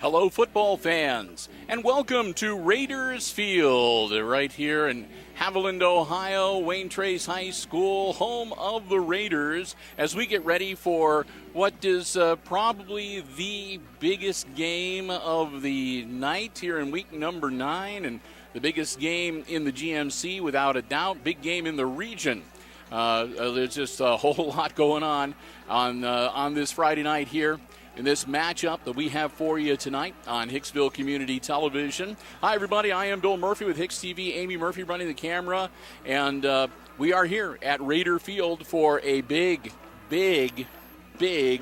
Hello, football fans, and welcome to Raiders Field, right here in Haviland, Ohio, Wayne Trace High School, home of the Raiders, as we get ready for what is probably the biggest game of the night here in week number 9, and the biggest game in the GMC, without a doubt, big game in the region. There's just a whole lot going on this Friday night here in this matchup that we have for you tonight on Hicksville Community Television. Hi, everybody. I am Bill Murphy with HIX-TV. Amy Murphy running the camera. And we are here at Raider Field for a big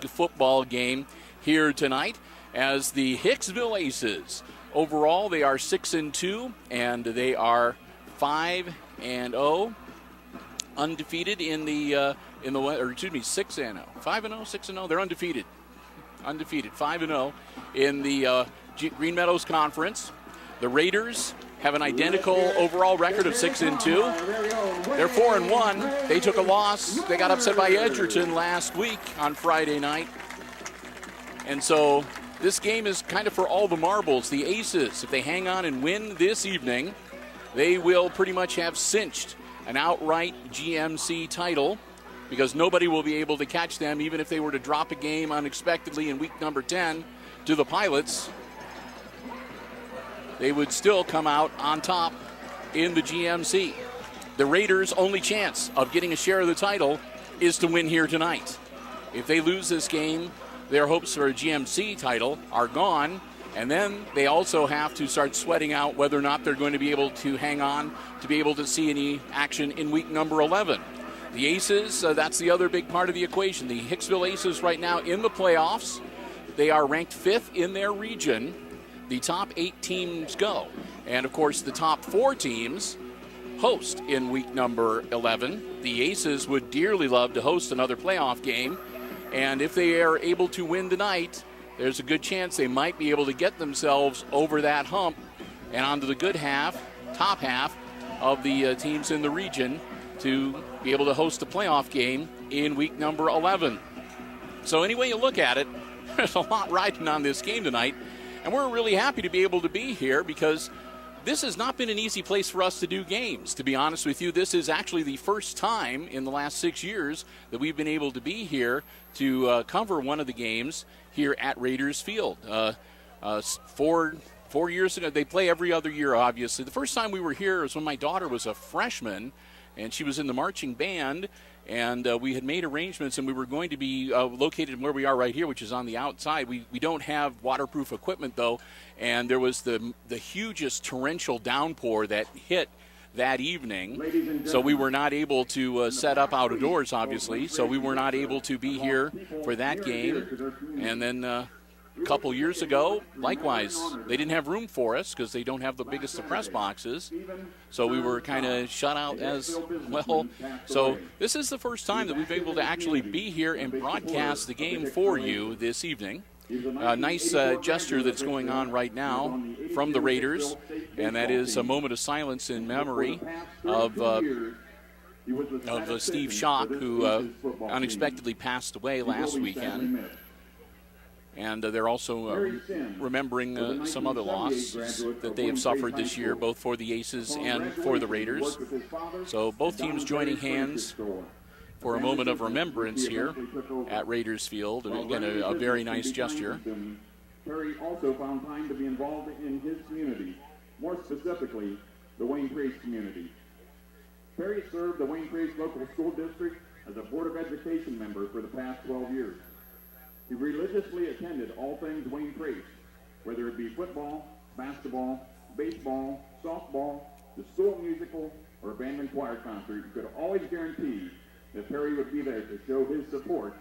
football game here tonight as the Hicksville Aces. Overall, they are 6-2, and they are 5-0, undefeated in the 6-0, 5-0, 6-0. They're undefeated. 5-0 in the Green Meadows Conference. The Raiders have an identical overall record of 6-2. They're 4-1. They took a loss. They got upset by Edgerton last week on Friday night. And so this game is kind of for all the marbles. The Aces, if they hang on and win this evening, they will pretty much have cinched an outright GMC title, because nobody will be able to catch them even if they were to drop a game unexpectedly in week number 10 to the Pilots. They would still come out on top in the GMC. The Raiders' only chance of getting a share of the title is to win here tonight. If they lose this game, their hopes for a GMC title are gone, and then they also have to start sweating out whether or not they're going to be able to hang on to be able to see any action in week number 11. The Aces, that's the other big part of the equation. The Hicksville Aces right now in the playoffs. They are ranked 5th in their region. The top 8 teams go. And, of course, the top 4 teams host in week number 11. The Aces would dearly love to host another playoff game. And if they are able to win tonight, there's a good chance they might be able to get themselves over that hump and onto the good half, top half of the teams in the region to be able to host a playoff game in week number 11. So any way you look at it, there's a lot riding on this game tonight, and we're really happy to be able to be here because this has not been an easy place for us to do games. To be honest with you, this is actually the first time in the last 6 years that we've been able to be here to cover one of the games here at Raiders Field. 4 years ago, they play every other year, obviously. The first time we were here was when my daughter was a freshman, and she was in the marching band, and we had made arrangements, and we were going to be located where we are right here, which is on the outside. We don't have waterproof equipment, though, and there was the hugest torrential downpour that hit that evening, so we were not able to set up out of doors, obviously, so we were not able to be here for that game. And then a couple years ago, likewise, they didn't have room for us because they don't have the biggest of press boxes, so we were kind of shut out as well. So this is the first time that we've been able to actually be here and broadcast the game for you this evening. A nice gesture that's going on right now from the Raiders, and that is a moment of silence in memory of Steve Schock, who unexpectedly passed away last weekend. And they're also remembering some other losses that they have suffered this year, both for the Aces and for the Raiders. So both teams joining hands for a moment of remembrance here at Raiders Field. And again, a very nice gesture. Perry also found time to be involved in his community, more specifically, the Wayne Trace community. Perry served the Wayne Trace local school district as a Board of Education member for the past 12 years. He religiously attended all things Wayne Trace, whether it be football, basketball, baseball, softball, the school musical, or band and choir concert. He could always guarantee that Perry would be there to show his support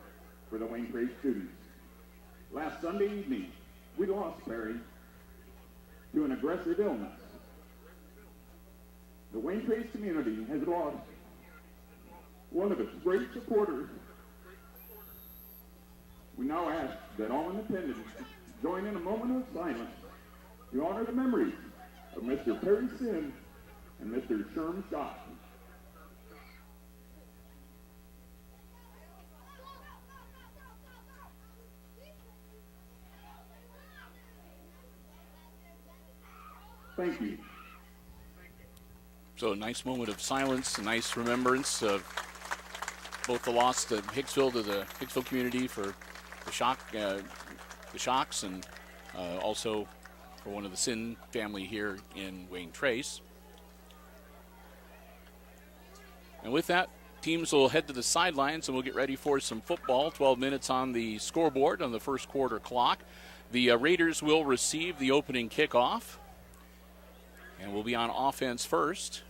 for the Wayne Trace students. Last Sunday evening, we lost Perry to an aggressive illness. The Wayne Trace community has lost one of its great supporters. We now ask that all in attendance join in a moment of silence to honor the memories of Mr. Perry Sim and Mr. Sherm Scott. Thank you. So a nice moment of silence, a nice remembrance of both the loss to Hicksville, to the Hicksville community for the Shocks, and also for one of the Sin family here in Wayne Trace. And with that, teams will head to the sidelines and we'll get ready for some football. 12 minutes on the scoreboard on the first quarter clock. The Raiders will receive the opening kickoff. And we'll be on offense first.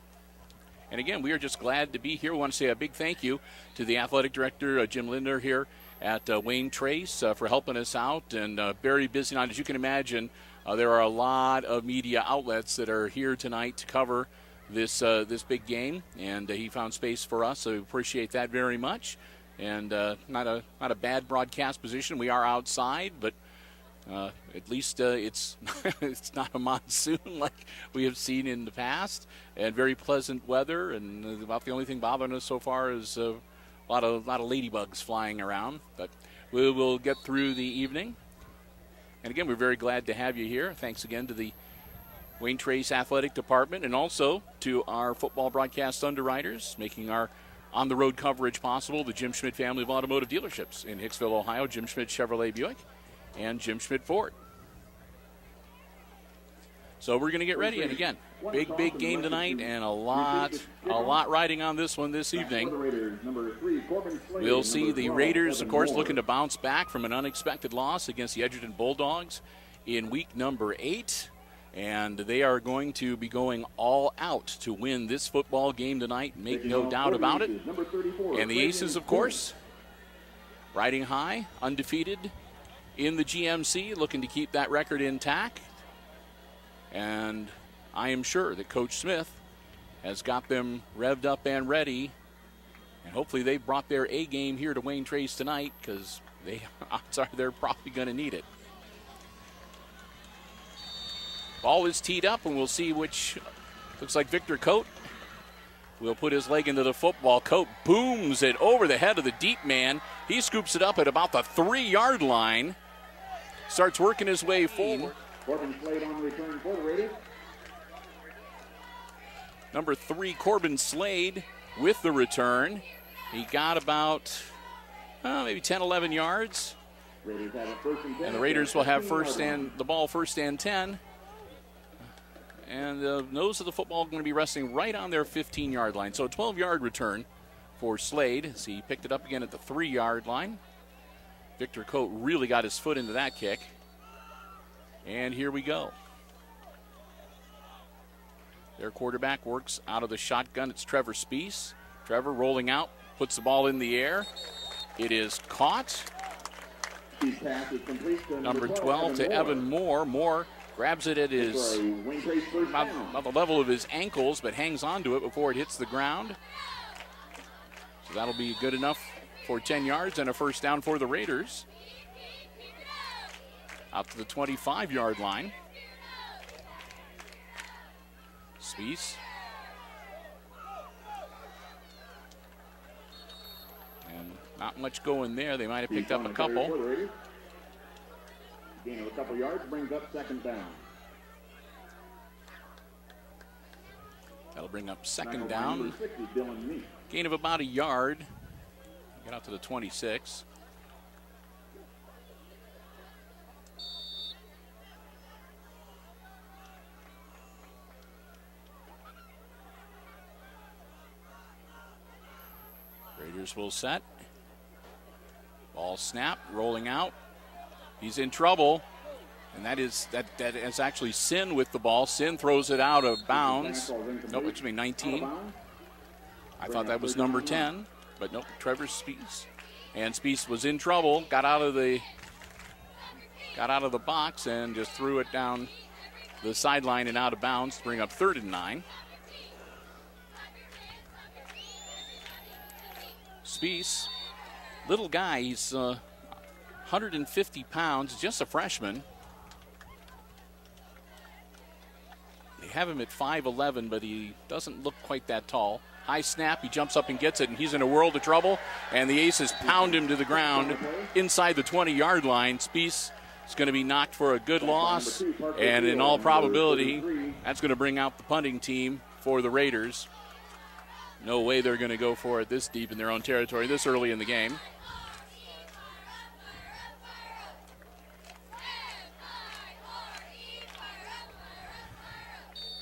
And again, we are just glad to be here. We want to say a big thank you to the athletic director, Jim Linder, here at Wayne Trace for helping us out. And very busy night. As you can imagine, there are a lot of media outlets that are here tonight to cover this big game. And he found space for us, so we appreciate that very much. And not a bad broadcast position. We are outside, but at least it's it's not a monsoon like we have seen in the past, and very pleasant weather. And about the only thing bothering us so far is a lot of ladybugs flying around. But we will get through the evening. And again, we're very glad to have you here. Thanks again to the Wayne Trace Athletic Department and also to our football broadcast underwriters, making our on-the-road coverage possible. The Jim Schmidt family of automotive dealerships in Hicksville, Ohio. Jim Schmidt Chevrolet Buick and Jim Schmidt Ford. So we're going to get ready, and again, big game tonight, and a lot riding on this one this evening. We'll see the Raiders, of course, looking to bounce back from an unexpected loss against the Edgerton Bulldogs in week number 8, and they are going to be going all out to win this football game tonight, make no doubt about it. And the Aces, of course, riding high, undefeated in the GMC, looking to keep that record intact. And I am sure that Coach Smith has got them revved up and ready. And hopefully they brought their A game here to Wayne Trace tonight, because they're probably going to need it. Ball is teed up, and we'll see which. Looks like Victor Coate will put his leg into the football. Coate booms it over the head of the deep man. He scoops it up at about the 3-yard line. Starts working his way forward. Corbin Slade on return for the Raiders. Number 3, Corbin Slade with the return. He got about maybe 10, 11 yards. Raiders have a first and 10. And the Raiders will have the ball first and 10. And the nose of the football going to be resting right on their 15-yard line. So a 12-yard return for Slade as he picked it up again at the 3-yard line. Victor Coate really got his foot into that kick. And here we go. Their quarterback works out of the shotgun. It's Trevor Spees. Trevor rolling out, puts the ball in the air. It is caught. Number 12 to Evan Moore. Moore grabs it at his about the level of his ankles, but hangs on to it before it hits the ground. So that'll be good enough for 10 yards and a first down for the Raiders. Out to the 25-yard line. Spees. And not much going there. They might have picked up a couple. Gain of a couple yards brings up second down. That'll bring up second down. Gain of about a yard. Get out to the 26. Raiders will set. Ball snap, rolling out. He's in trouble. And that is actually Sin with the ball. Sin throws it out of bounds. No, excuse me, 19. I thought that was number 10. but nope, Trevor Spees. And Spees was in trouble, got out of the box and just threw it down the sideline and out of bounds to bring up 3rd and 9. Spees, little guy, he's 150 pounds, just a freshman. They have him at 5'11", but he doesn't look quite that tall. High snap, he jumps up and gets it, and he's in a world of trouble. And the Aces pound him to the ground inside the 20-yard line. Spees is going to be knocked for a good loss, and in all probability, that's going to bring out the punting team for the Raiders. No way they're going to go for it this deep in their own territory, this early in the game.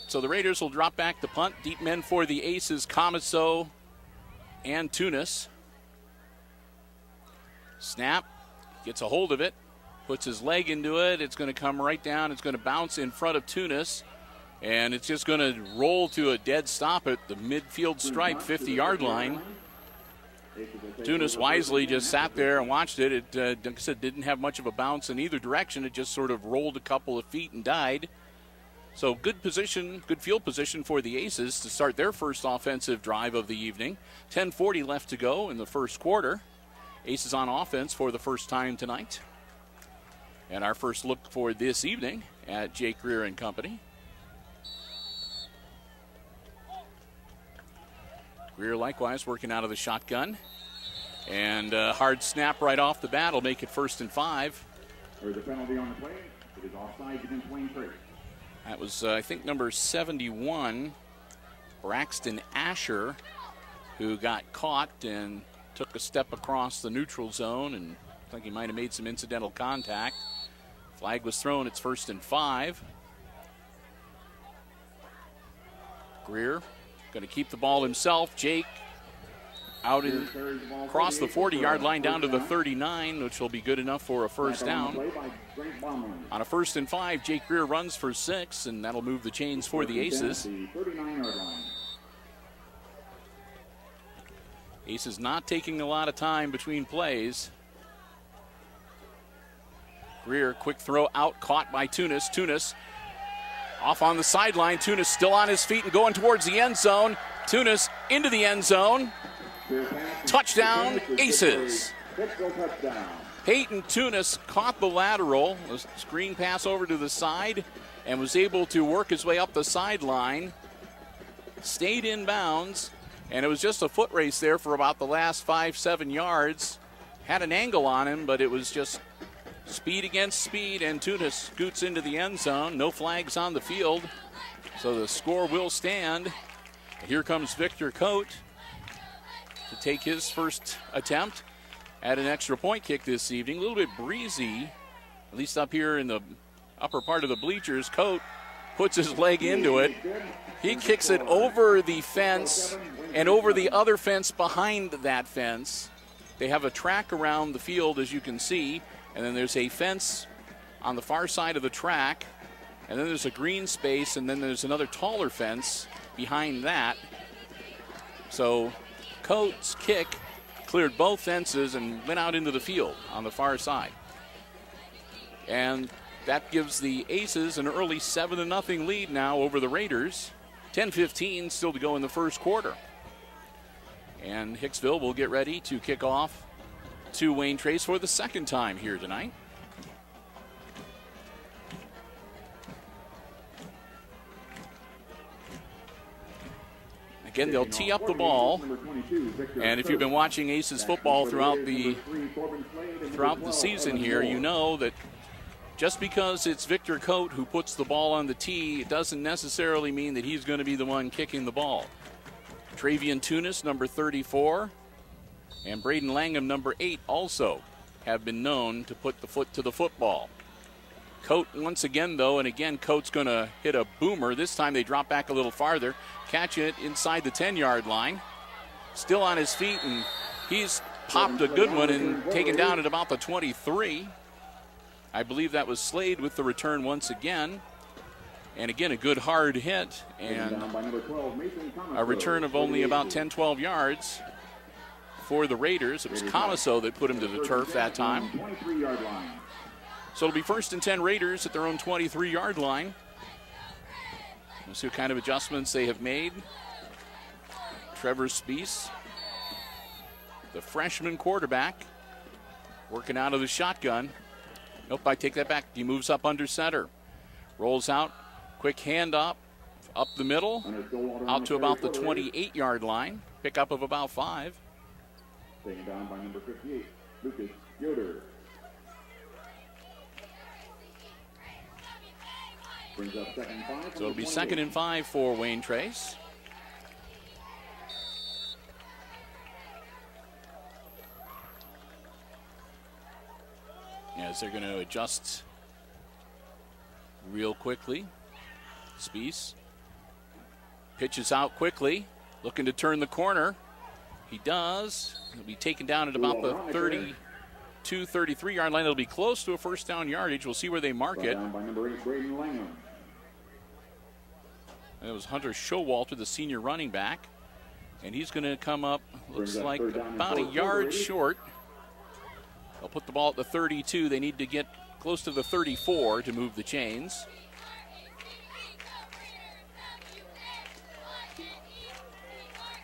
So the Raiders will drop back the punt. Deep men for the Aces, Comiso and Tunis. Snap, gets a hold of it, puts his leg into it. It's going to come right down. It's going to bounce in front of Tunis, and it's just going to roll to a dead stop at the midfield stripe, 50-yard line. Tunis wisely just sat there and watched it. It, like I said, didn't have much of a bounce in either direction. It just sort of rolled a couple of feet and died. So good position, good field position for the Aces to start their first offensive drive of the evening. 10:40 left to go in the first quarter. Aces on offense for the first time tonight. And our first look for this evening at Jake Greer and company. Greer likewise working out of the shotgun. And a hard snap right off the bat will make it 1st and 5. There's a penalty on the play. It is offside against Wayne Trace. That was, I think, number 71, Braxton Asher, who got caught and took a step across the neutral zone, and I think he might have made some incidental contact. Flag was thrown. It's 1st and 5. Greer going to keep the ball himself. Jake out in across the 40-yard line down to the 39, which will be good enough for a first down. On a 1st and 5, Jake Greer runs for 6, and that'll move the chains for the Aces. Aces not taking a lot of time between plays. Greer, quick throw out, caught by Tunis. Tunis off on the sideline. Tunis still on his feet and going towards the end zone. Tunis into the end zone. Touchdown, Aces. Peyton Tunis caught the lateral, a screen pass over to the side, and was able to work his way up the sideline. Stayed in bounds, and it was just a foot race there for about the last 5-7 yards. Had an angle on him, but it was just speed against speed, and Tunis scoots into the end zone. No flags on the field, so the score will stand. And here comes Victor Coate to take his first attempt at an extra point kick this evening. A little bit breezy, at least up here in the upper part of the bleachers. Coate puts his leg into it. He kicks it over the fence and over the other fence behind that fence. They have a track around the field, as you can see, and then there's a fence on the far side of the track, and then there's a green space, and then there's another taller fence behind that. So Coates' kick cleared both fences and went out into the field on the far side. And that gives the Aces an early 7-0 lead now over the Raiders. 10:15 still to go in the first quarter. And Hicksville will get ready to kick off to Wayne Trace for the second time here tonight. Again, they'll tee up the ball, and if you've been watching Aces football throughout the season here, you know that just because it's Victor Coate who puts the ball on the tee, it doesn't necessarily mean that he's going to be the one kicking the ball. Travian Tunis, number 34, and Braden Langham, number 8, also have been known to put the foot to the football. Coate once again, though, and again, Coate's going to hit a boomer. This time they drop back a little farther, catch it inside the 10-yard line. Still on his feet, and he's popped a good one and taken down at about the 23. I believe that was Slade with the return once again. And again, a good hard hit, and a return of only about 10-12 yards for the Raiders. It was Comiso that put him to the turf that time. 23-yard line. So it'll be 1st and 10 Raiders at their own 23-yard line. We'll see what kind of adjustments they have made. Trevor Spees, the freshman quarterback, working out of the shotgun. Nope, I take that back. He moves up under center. Rolls out, quick handoff up the middle, out to about the 28-yard line. Pickup of about 5. Taken down by number 58, Lucas Yoder. Brings up 2nd and 5. So it'll be 2nd and 5 for Wayne Trace. As they're going to adjust real quickly. Spees pitches out quickly, looking to turn the corner. He does. He'll be taken down at about the 32, 33-yard line. It'll be close to a 1st down yardage. We'll see where they mark it. Down by number 8, Braden Langham. And it was Hunter Showalter, the senior running back. And he's going to come up, looks like about a yard short. They'll put the ball at the 32. They need to get close to the 34 to move the chains.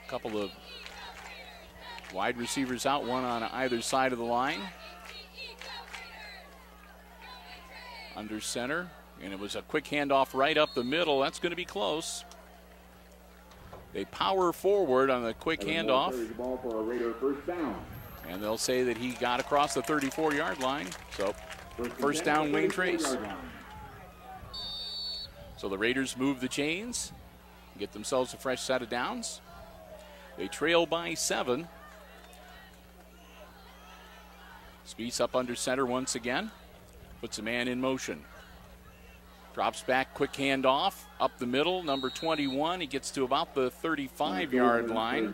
A couple of wide receivers out, one on either side of the line. Under center, and it was a quick handoff right up the middle. That's going to be close. They power forward on the quick handoff. Ball for a Raider 1st down. And they'll say that he got across the 34-yard line. So, 1st down, Wayne Trace. So the Raiders move the chains, get themselves a fresh set of downs. They trail by 7. Speeds up under center once again. Puts a man in motion. Drops back, quick handoff, up the middle, number 21. He gets to about the 35-yard line.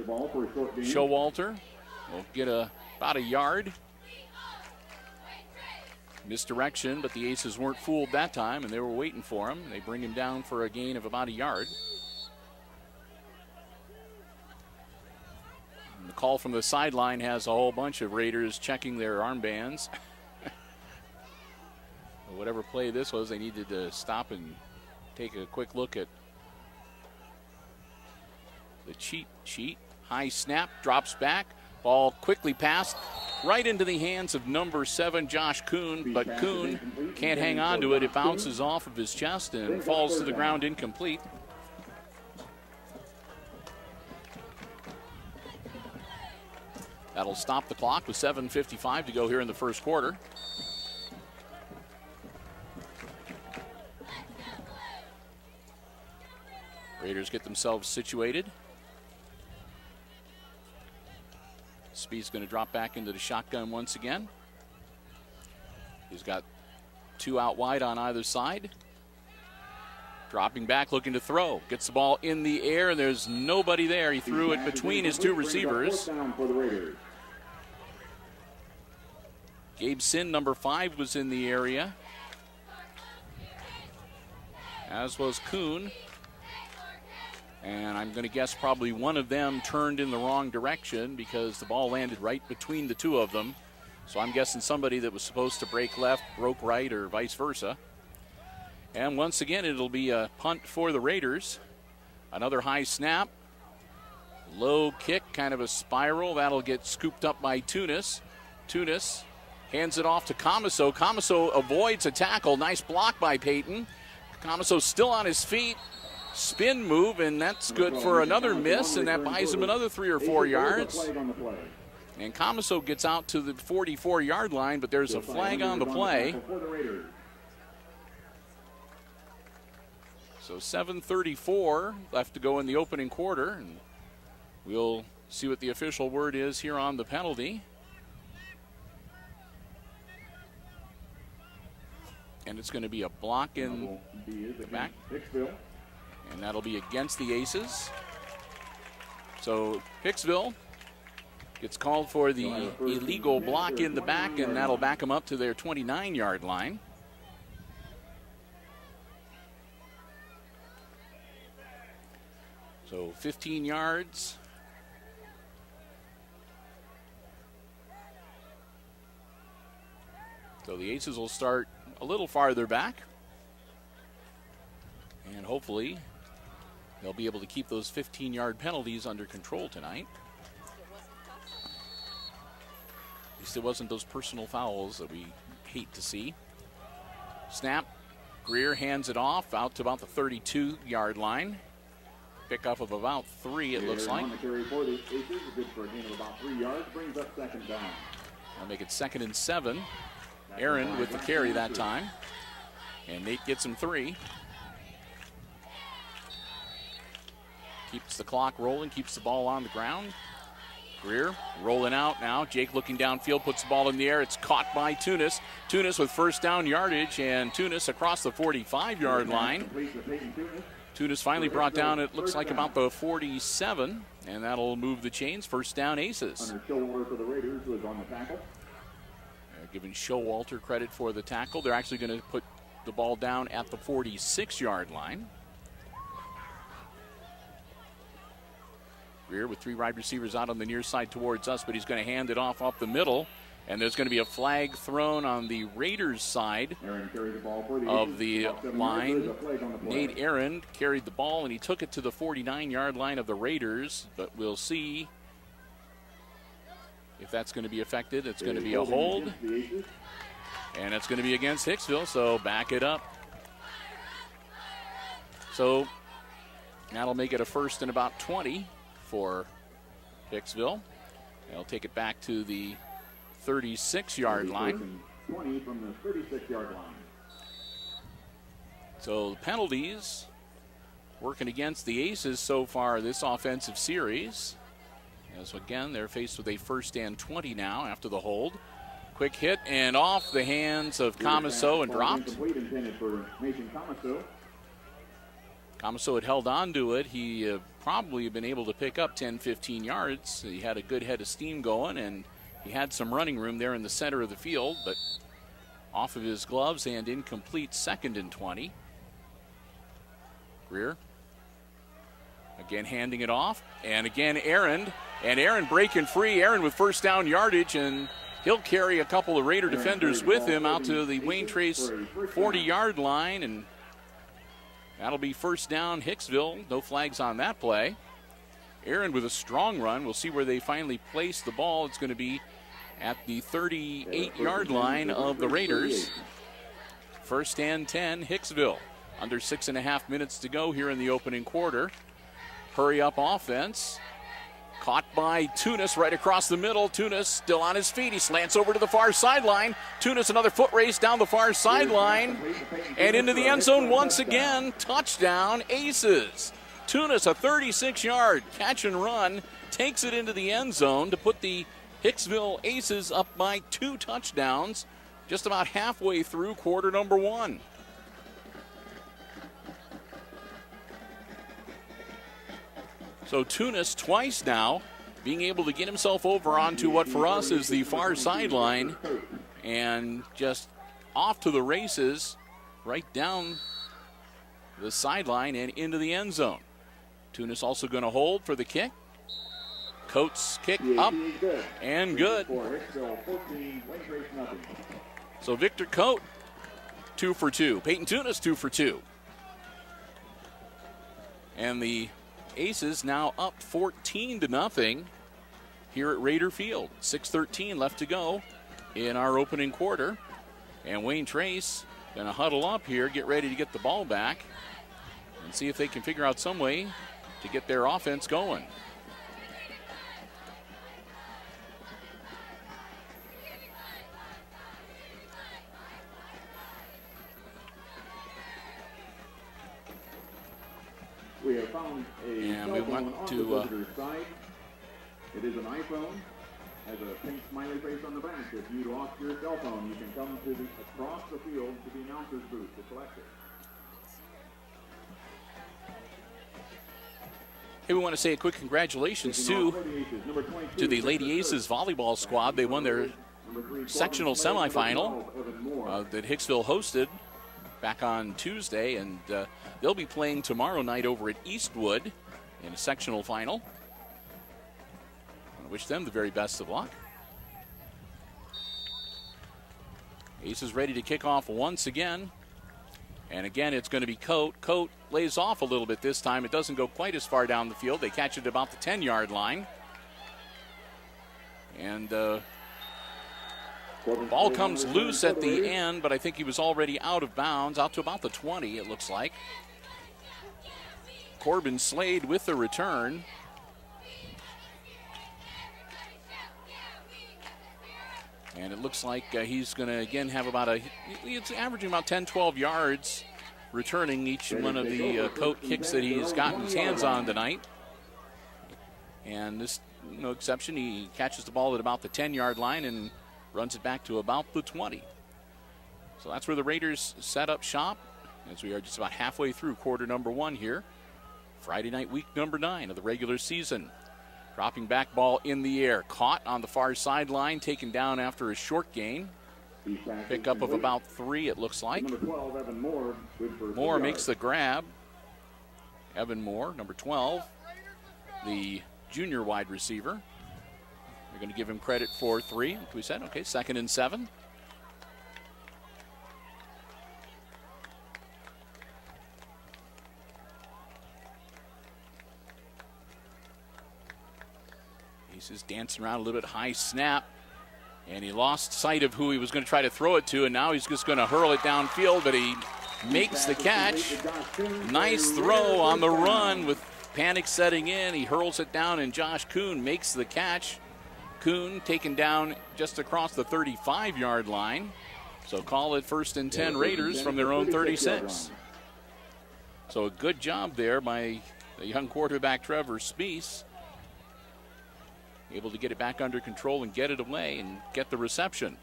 Showalter will get about a yard. Misdirection, but the Aces weren't fooled that time, and they were waiting for him. They bring him down for a gain of about a yard. And the call from the sideline has a whole bunch of Raiders checking their armbands. Whatever play this was, they needed to stop and take a quick look at the cheat sheet. High snap, drops back. Ball quickly passed right into the hands of number 7, Josh Kuhn, but Kuhn can't hang on to it. It bounces off of his chest and falls to the ground incomplete. That'll stop the clock with 7:55 to go here in the 1st quarter. Raiders get themselves situated. Speed's going to drop back into the shotgun once again. He's got 2 out wide on either side. Dropping back, looking to throw. Gets the ball in the air, and there's nobody there. He threw it between his 2 receivers. Gabe Sin, number 5, was in the area, as was Kuhn. And I'm going to guess probably one of them turned in the wrong direction because the ball landed right between the 2 of them. So I'm guessing somebody that was supposed to break left broke right, or vice versa. And once again, it'll be a punt for the Raiders. Another high snap. Low kick, kind of a spiral. That'll get scooped up by Tunis. Tunis hands it off to Comiso. Comiso avoids a tackle. Nice block by Peyton. Comiso still on his feet. Spin move, and that's good for another miss, and that buys him another 3 or 4 yards. And Comiso gets out to the 44-yard line, but there's a flag on the play. So 7:34 left to go in the opening quarter, and we'll see what the official word is here on the penalty. And it's going to be a block in the back. And that'll be against the Aces. So Hicksville gets called for the illegal block in the back, and that'll back them up to their 29-yard line. So 15 yards So the Aces will start a little farther back. And hopefully they'll be able to keep those 15-yard penalties under control tonight. At least it wasn't those personal fouls that we hate to see. Snap. Greer hands it off out to about the 32-yard line. Pickup of about 3, it looks like. On the carry for the Aces, good for a gain of about 3 yards, brings up second down. I'll make it 2nd and 7. Aaron with the carry that time. And Nate gets him 3. Keeps the clock rolling, keeps the ball on the ground. Greer rolling out now. Jake looking downfield, puts the ball in the air. It's caught by Tunis. Tunis with first down yardage, and Tunis across the 45-yard line. Tunis finally brought down, it looks like, about the 47, and that'll move the chains. First down, Aces. Under Showalter for the Raiders, who is on the tackle. Giving Showalter credit for the tackle. They're actually going to put the ball down at the 46-yard line. Greer with 3 wide receivers out on the near side towards us, but he's going to hand it off up the middle. And there's going to be a flag thrown on the Raiders side of the line. Nate Aaron carried the ball, and he took it to the 49-yard line of the Raiders. But we'll see if that's going to be affected. It's going to be a hold. And it's going to be against Hicksville, so back it up. So that'll make it a 1st and about 20 for Hicksville. They'll take it back to the 36-yard line. 20 from the 36-yard line. So the penalties working against the Aces so far this offensive series. As again, they're faced with a 1st and 20 now after the hold. Quick hit and off the hands of Comiso and dropped. Comiso had held on to it. He probably been able to pick up 10, 15 yards. He had a good head of steam going, and he had some running room there in the center of the field, but off of his gloves and incomplete. 2nd and 20. Greer again handing it off, and again Aaron, and Aaron breaking free. Aaron with first down yardage, and he'll carry a couple of Raider defenders with him out to the Wayne Trace 40-yard line, and that'll be first down Hicksville. No flags on that play. Aaron with a strong run. We'll see where they finally place the ball. It's going to be at the 38-yard line of the Raiders. 1st and 10, Hicksville. Under 6.5 minutes to go here in the opening quarter. Hurry up offense. Caught by Tunis right across the middle. Tunis still on his feet. He slants over to the far sideline. Tunis another foot race down the far sideline. And into the end zone once again. Touchdown, Aces. Tunis, a 36-yard catch and run, takes it into the end zone to put the Hicksville Aces up by 2 touchdowns just about halfway through quarter number 1. So Tunis twice now being able to get himself over onto what for us is the far sideline and just off to the races right down the sideline and into the end zone. Tunis also going to hold for the kick. Coates kick up and good. So Victor Coate, 2 for 2. Peyton Tunis, 2 for 2. And the Aces now up 14-0 here at Raider Field. 6:13 left to go in our opening quarter. And Wayne Trace going to huddle up here, get ready to get the ball back, and see if they can figure out some way to get their offense going. We have found a and cell we phone went on to the visitor's side. It is an iPhone, has a pink smiley face on the back. If you lost your cell phone, you can come to across the field to the announcer's booth to collect it. Hey, we want to say a quick congratulations to the Lady Aces volleyball squad. They won their sectional semifinal that Hicksville hosted back on Tuesday, and they'll be playing tomorrow night over at Eastwood in a sectional final. I wish them the very best of luck. Aces ready to kick off once again. And again, it's going to be Coate. Coate lays off a little bit this time. It doesn't go quite as far down the field. They catch it at about the 10-yard line. And the ball comes loose at the end, but I think he was already out of bounds, out to about the 20, it looks like. Corbin Slade with the return. And it looks like he's going to, again, have about it's averaging about 10, 12 yards returning each one of the Coate kicks that he's gotten his hands on tonight. And this, no exception, he catches the ball at about the 10-yard line and runs it back to about the 20. So that's where the Raiders set up shop as we are just about halfway through quarter number 1 here. Friday night, week number 9 of the regular season. Dropping back ball in the air. Caught on the far sideline, taken down after a short gain. Pickup of about 3, it looks like. Number 12, Evan Moore. Moore makes the grab. Evan Moore, number 12, the junior wide receiver. They're going to give him credit for 3, like we said. Okay, 2nd and 7. He's just dancing around a little bit. High snap. And he lost sight of who he was going to try to throw it to, and now he's just going to hurl it downfield, but he makes the catch. Nice throw on the run with panic setting in. He hurls it down, and Josh Kuhn makes the catch. Kuhn taken down just across the 35-yard line. So call it 1st and 10 Raiders from their own 36. So a good job there by the young quarterback Trevor Spees. Able to get it back under control and get it away and get the reception.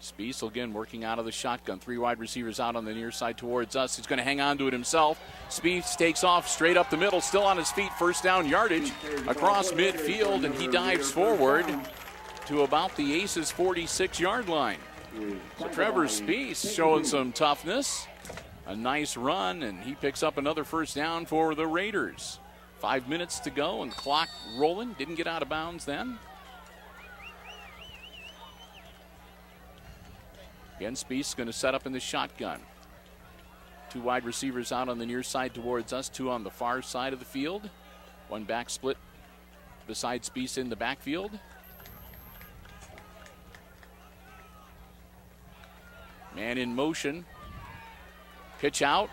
Spees again working out of the shotgun. 3 wide receivers out on the near side towards us. He's going to hang on to it himself. Spees takes off straight up the middle, still on his feet. 1st down yardage across midfield, and he dives forward to about the Aces' 46-yard line. So Trevor Spees showing some toughness. A nice run, and he picks up another 1st down for the Raiders. 5 minutes to go and clock rolling. Didn't get out of bounds then. Again, Spees going to set up in the shotgun. 2 wide receivers out on the near side towards us, 2 on the far side of the field. 1 back split beside Spees in the backfield. Man in motion. Pitch out.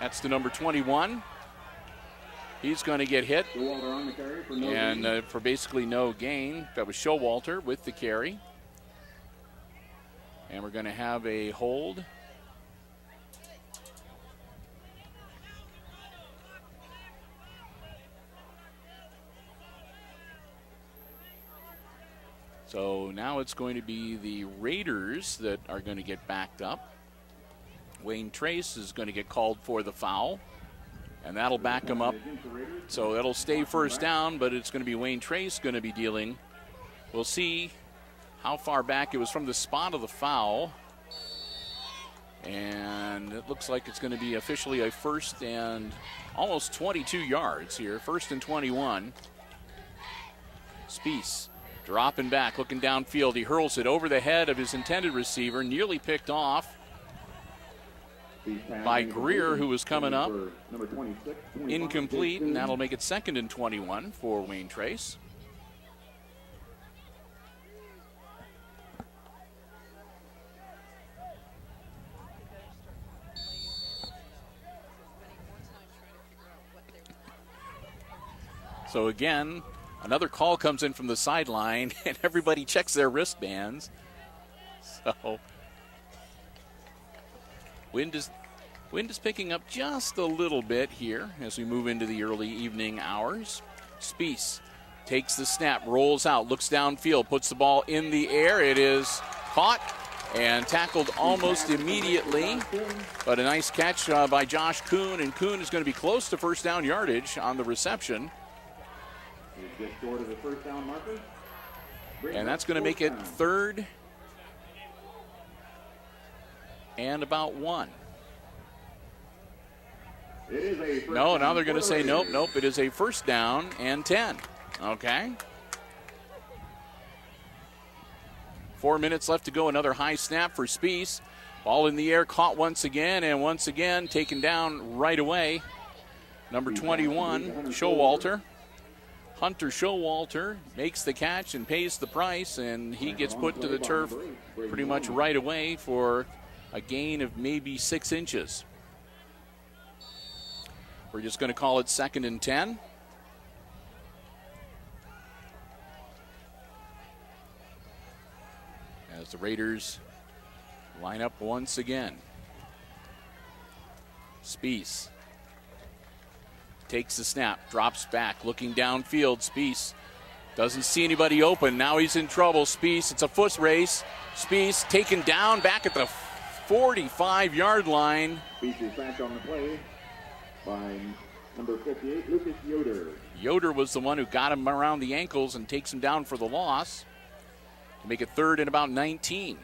That's the number 21. He's going to get hit, and for basically no gain. That was Showalter with the carry. And we're going to have a hold. So now it's going to be the Raiders that are going to get backed up. Wayne Trace is going to get called for the foul. And that'll back him up. So that'll stay 1st down, but it's going to be Wayne Trace going to be dealing. We'll see how far back it was from the spot of the foul. And it looks like it's going to be officially a 1st and almost 22 yards here. 1st and 21. Spees dropping back, looking downfield. He hurls it over the head of his intended receiver, nearly picked off by Greer, who was coming up. Incomplete, and that'll make it 2nd and 21 for Wayne Trace. So again, another call comes in from the sideline, and everybody checks their wristbands. So Wind is picking up just a little bit here as we move into the early evening hours. Spees takes the snap, rolls out, looks downfield, puts the ball in the air. It is caught and tackled almost immediately, but a nice catch by Josh Kuhn, and Kuhn is going to be close to 1st down yardage on the reception. And that's going to make it 3rd and about 1. No, now they're going to say nope. It is a 1st down and 10. Okay. 4 minutes left to go. Another high snap for Spies. Ball in the air, caught once again, and once again taken down right away. Number 21, Showalter. Hunter Showalter makes the catch and pays the price, and he gets put to the turf pretty much right away for a gain of maybe 6 inches. We're just going to call it 2nd and 10. As the Raiders line up once again. Spies takes the snap, drops back, looking downfield. Spies doesn't see anybody open. Now he's in trouble. Spies, it's a foot race. Spies taken down back at the 45-yard line. Spies is back on the play by number 58, Lucas Yoder. Yoder was the one who got him around the ankles and takes him down for the loss to make it 3rd and about 19.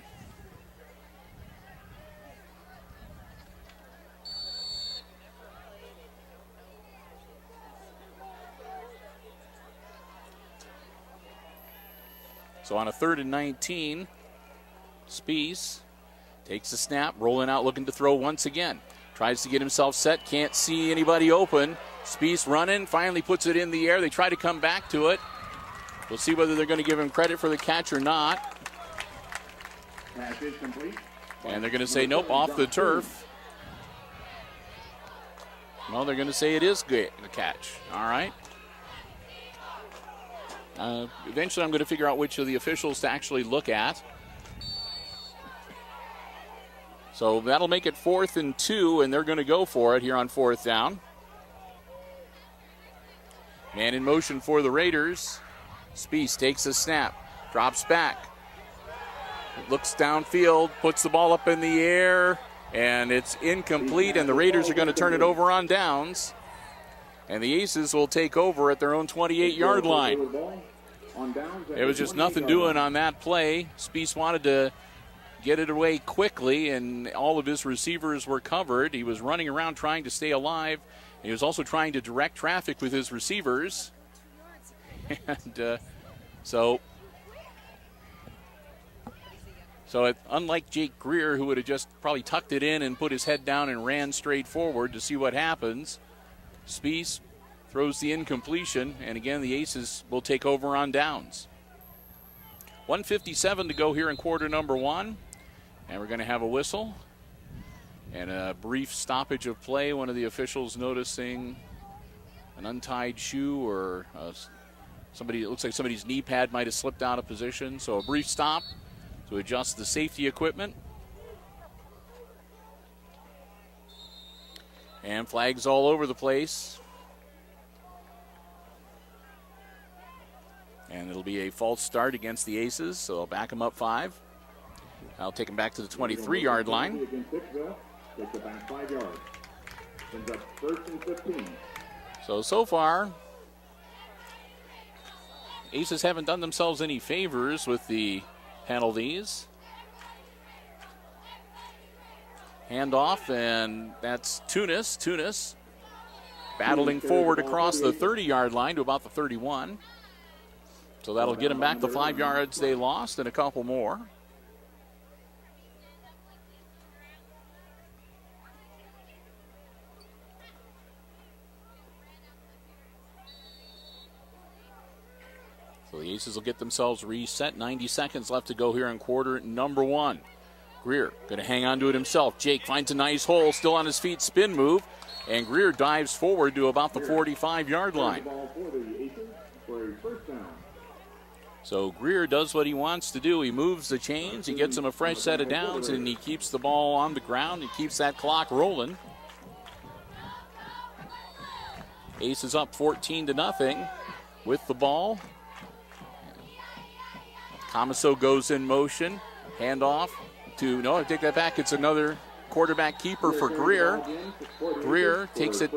So on a 3rd and 19, Spies takes the snap, rolling out, looking to throw once again. Tries to get himself set, can't see anybody open. Spies running, finally puts it in the air. They try to come back to it. We'll see whether they're going to give him credit for the catch or not. Pass is complete. And they're going to say, nope, off the turf. Well, they're going to say it is good, the catch. All right. Eventually I'm going to figure out which of the officials to actually look at. So that'll make it 4th and 2, and they're going to go for it here on 4th down. Man in motion for the Raiders. Spies takes a snap, drops back, looks downfield, puts the ball up in the air, and it's incomplete, and the Raiders are going to turn it over on downs. And the Aces will take over at their own 28-yard line. There was just nothing doing on that play. Spies wanted to get it away quickly, and all of his receivers were covered. He was running around trying to stay alive. He was also trying to direct traffic with his receivers. And so unlike Jake Greer, who would have just probably tucked it in and put his head down and ran straight forward to see what happens, Spies throws the incompletion, and again the Aces will take over on downs. 1:57 to go here in quarter number 1, and we're going to have a whistle and a brief stoppage of play. One of the officials noticing an untied shoe or somebody. It looks like somebody's knee pad might have slipped out of position, so a brief stop to adjust the safety equipment. And flags all over the place. And it'll be a false start against the Aces, so they'll back them up 5. I'll take them back to the 23-yard line. Against Hicksville, takes it back 5 yards. Sends up 1st and 15. So far, Aces haven't done themselves any favors with the penalties. Handoff, and that's Tunis. Tunis battling forward across the 30-yard line to about the 31. So that'll get them back the 5 yards they lost and a couple more. So the Aces will get themselves reset. 90 seconds left to go here in quarter number 1. Greer going to hang on to it himself. Jake finds a nice hole, still on his feet, spin move, and Greer dives forward to about the 45-yard line. So Greer does what he wants to do. He moves the chains, he gets him a fresh set of downs, and he keeps the ball on the ground and keeps that clock rolling. Aces up 14-0 with the ball. Comiso goes in motion. Handoff to, no, I take that back. It's another quarterback keeper for Greer. Greer takes it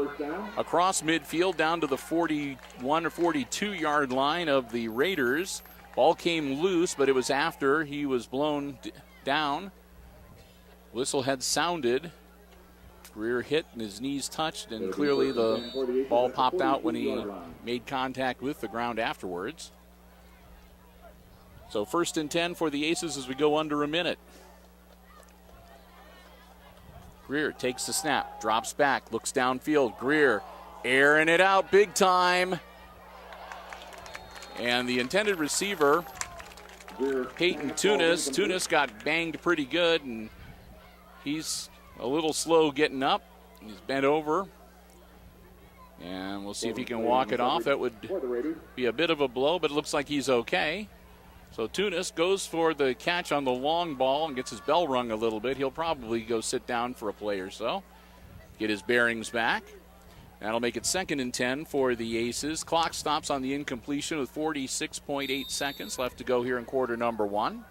across midfield down to the 41 or 42-yard line of the Raiders. Ball came loose, but it was after he was blown down. Whistle had sounded. Greer hit and his knees touched, and clearly the ball popped out when he made contact with the ground afterwards. So 1st and 10 for the Aces as we go under a minute. Greer takes the snap, drops back, looks downfield. Greer airing it out big time. And the intended receiver, Peyton Tunis. Tunis got banged pretty good, and he's a little slow getting up. He's bent over. And we'll see if he can walk it off. That would be a bit of a blow, but it looks like he's okay. So Tunis goes for the catch on the long ball and gets his bell rung a little bit. He'll probably go sit down for a play or so, get his bearings back. That'll make it 2nd and 10 for the Aces. Clock stops on the incompletion with 46.8 seconds left to go here in quarter number 1.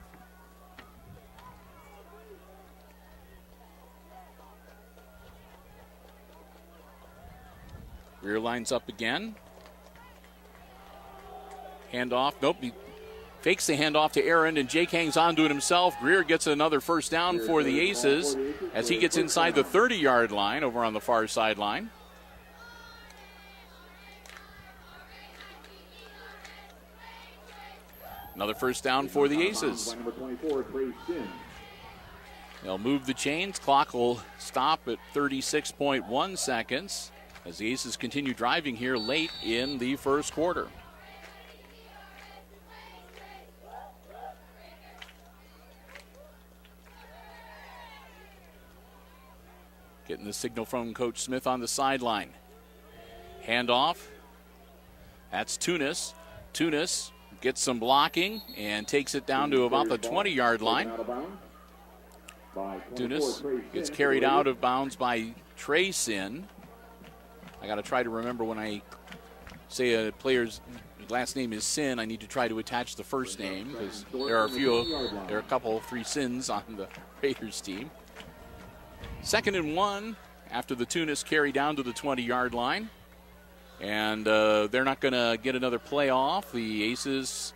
Greer lines up again. Handoff. Nope. He fakes the handoff to Aaron, and Jake hangs on to it himself. Greer gets another first down for the Aces as he gets inside the 30-yard line over on the far sideline. Another first down for the Aces. They'll move the chains. Clock will stop at 36.1 seconds as the Aces continue driving here late in the first quarter. Getting the signal from Coach Smith on the sideline. Handoff. That's Tunis. Tunis gets some blocking and takes it down to about the 20-yard line. Tunis gets carried out of bounds by Trace in. I got to try to remember when I say a player's last name is Sin, I need to try to attach the first name because there are a couple, 3 Sins on the Raiders team. 2nd and 1 after the Tunis carry down to the 20-yard line. And they're not going to get another play off. The Aces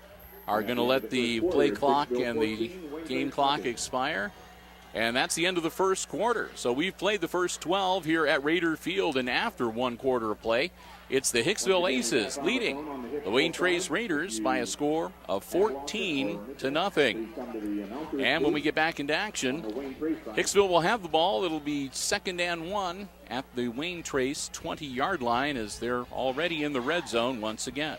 are going to let the play clock and the game clock expire. And that's the end of the first quarter. So we've played the first 12 here at Raider Field, and after 1 quarter of play, it's the Hicksville Aces leading the Wayne Trace Raiders by a score of 14-0. And when we get back into action, Hicksville will have the ball. It'll be 2nd and 1 at the Wayne Trace 20-yard line as they're already in the red zone once again.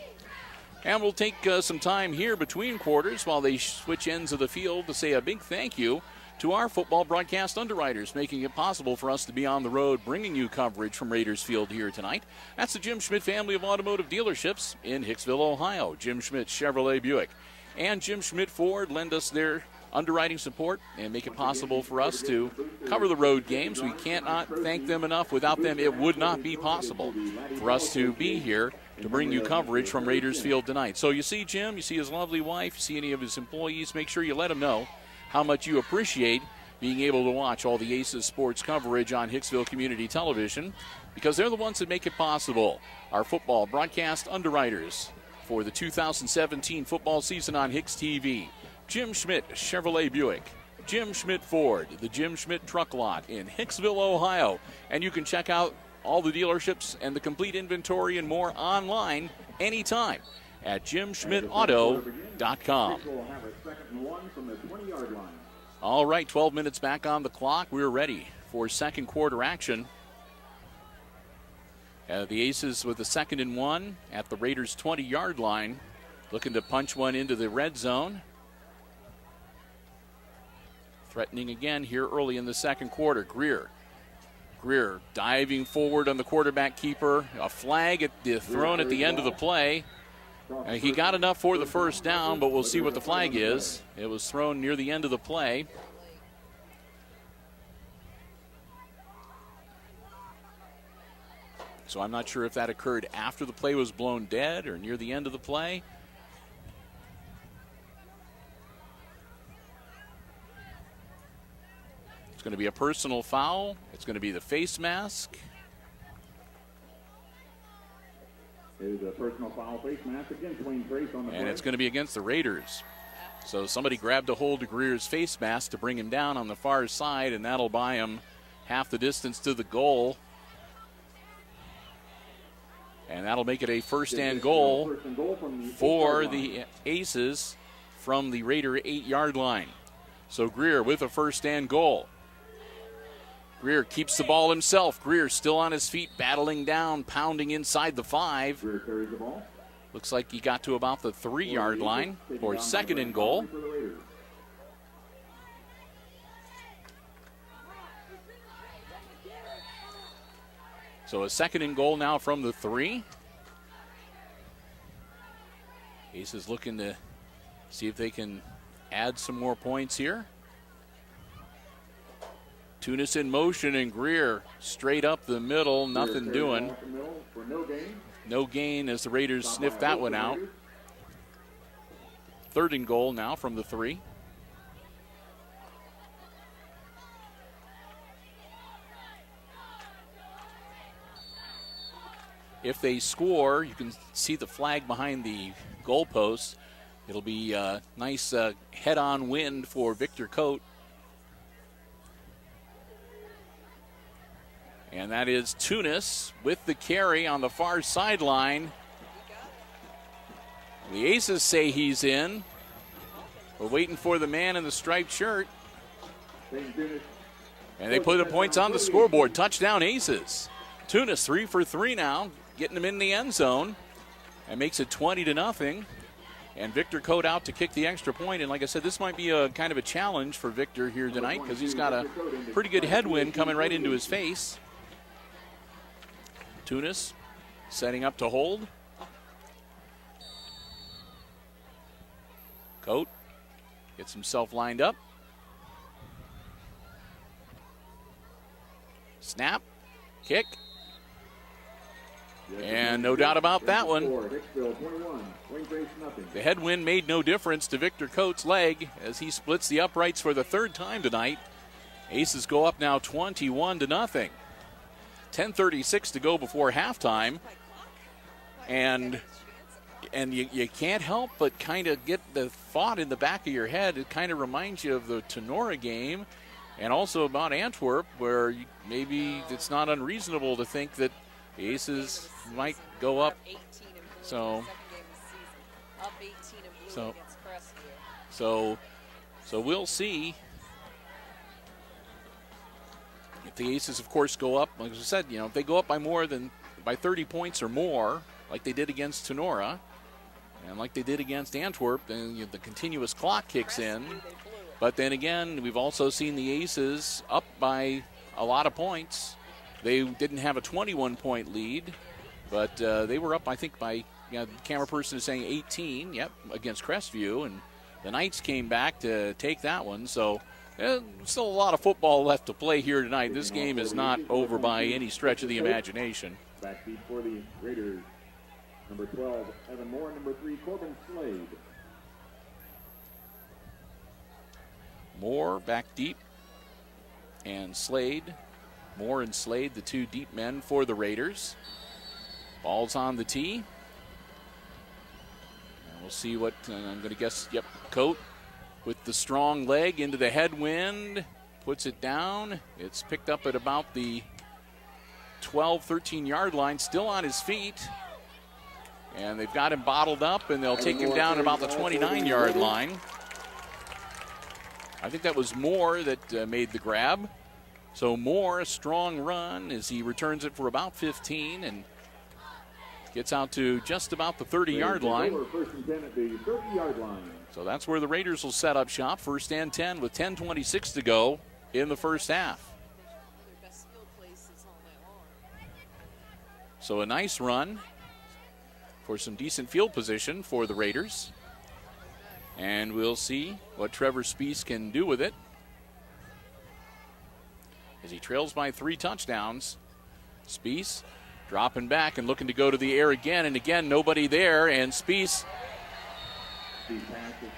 And we'll take some time here between quarters while they switch ends of the field to say a big thank you to our football broadcast underwriters, making it possible for us to be on the road, bringing you coverage from Raiders Field here tonight. That's the Jim Schmidt family of automotive dealerships in Hicksville, Ohio. Jim Schmidt Chevrolet Buick and Jim Schmidt Ford lend us their underwriting support and make it possible for us to cover the road games. We cannot thank them enough. Without them, it would not be possible for us to be here to bring you coverage from Raiders Field tonight. So you see Jim, you see his lovely wife, you see any of his employees, make sure you let them know how much you appreciate being able to watch all the Aces sports coverage on Hicksville Community Television, because they're the ones that make it possible. Our football broadcast underwriters for the 2017 football season on HIX-TV. Jim Schmidt Chevrolet Buick, Jim Schmidt Ford, the Jim Schmidt Truck Lot in Hicksville, Ohio. And you can check out all the dealerships and the complete inventory and more online anytime at jimschmidtauto.com. All right, 12 minutes back on the clock. We're ready for second quarter action. The Aces with the 2nd and 1 at the Raiders' 20-yard line, looking to punch one into the red zone. Threatening again here early in the second quarter. Greer diving forward on the quarterback keeper. A flag thrown at the end of the play. He got enough for the first down, but we'll see what the flag is. It was thrown near the end of the play. So I'm not sure if that occurred after the play was blown dead or near the end of the play. It's going to be a personal foul. It's going to be the face mask. It is a personal foul, face mask against Wayne Trace on the play. And it's going to be against the Raiders. So somebody grabbed a hold of Greer's face mask to bring him down on the far side, and that'll buy him half the distance to the goal. And that'll make it a first and goal for the Aces from the Raider 8-yard line. So Greer with a first and goal. Greer keeps the ball himself. Greer still on his feet, battling down, pounding inside the 5. Greer carries the ball. Looks like he got to about the 3-yard line for second and goal. So a second and goal now from the 3. Aces looking to see if they can add some more points here. Tunis in motion, and Greer straight up the middle, nothing doing. No gain as the Raiders sniff that one out. Third and goal now from the 3. If they score, you can see the flag behind the goalposts. It'll be a nice head-on win for Victor Coate. And that is Tunis with the carry on the far sideline. The Aces say he's in. We're waiting for the man in the striped shirt. And they put the points on the scoreboard. Touchdown Aces. Tunis 3 for 3 now, getting them in the end zone. And makes it 20-0. And Victor Coate out to kick the extra point. And like I said, this might be a kind of a challenge for Victor here tonight because he's got a pretty good headwind coming right into his face. Tunis setting up to hold. Coate gets himself lined up. Snap, kick. And no doubt about that one. The headwind made no difference to Victor Coate's leg as he splits the uprights for the 3rd time tonight. Aces go up now 21-0. 10:36 to go before halftime. And you can't help but kind of get the thought in the back of your head. It kind of reminds you of the Tenora game and also about Antwerp, where maybe it's not unreasonable to think that the Aces might go up. So we'll see. If the Aces, of course, go up, like I said, if they go up by 30 points or more, like they did against Tenora, and like they did against Antwerp, then the continuous clock kicks in. But then again, we've also seen the Aces up by a lot of points. They didn't have a 21-point lead, but they were up, I think, by, the camera person is saying 18, against Crestview, and the Knights came back to take that one. So still a lot of football left to play here tonight. This game is not over by any stretch of the imagination. Backseat for the Raiders. Number 12, Evan Moore. Number 3, Corbin Slade. Moore back deep, and Slade. Moore and Slade, the 2 deep men for the Raiders. Ball's on the tee. And we'll see what, I'm going to guess, Coate with the strong leg into the headwind. Puts it down. It's picked up at about the 12, 13-yard line, still on his feet. And they've got him bottled up, and they'll take him down at about the 29-yard line. I think that was Moore that made the grab. So Moore, a strong run as he returns it for about 15 and gets out to just about the 30-yard line. First and 10 at the 30-yard line. So that's where the Raiders will set up shop. First and 10 with 10:26 to go in the first half. So a nice run for some decent field position for the Raiders. And we'll see what Trevor Spees can do with it as he trails by 3 touchdowns. Spees dropping back and looking to go to the air again, and again nobody there, and Spees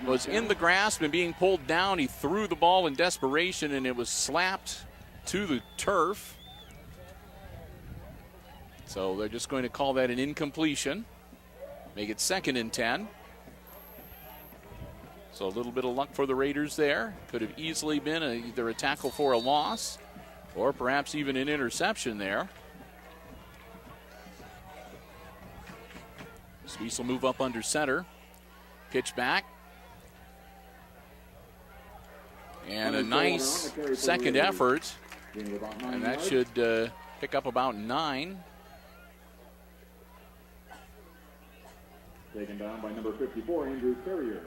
was in the grasp and being pulled down. He threw the ball in desperation, and it was slapped to the turf. So they're just going to call that an incompletion. Make it 2nd and 10. So a little bit of luck for the Raiders there. Could have easily been either a tackle for a loss or perhaps even an interception there. Spees will move up under center. Pitch back. And a nice second effort. And that should pick up about 9. Taken down by number 54, Andrew Ferrier.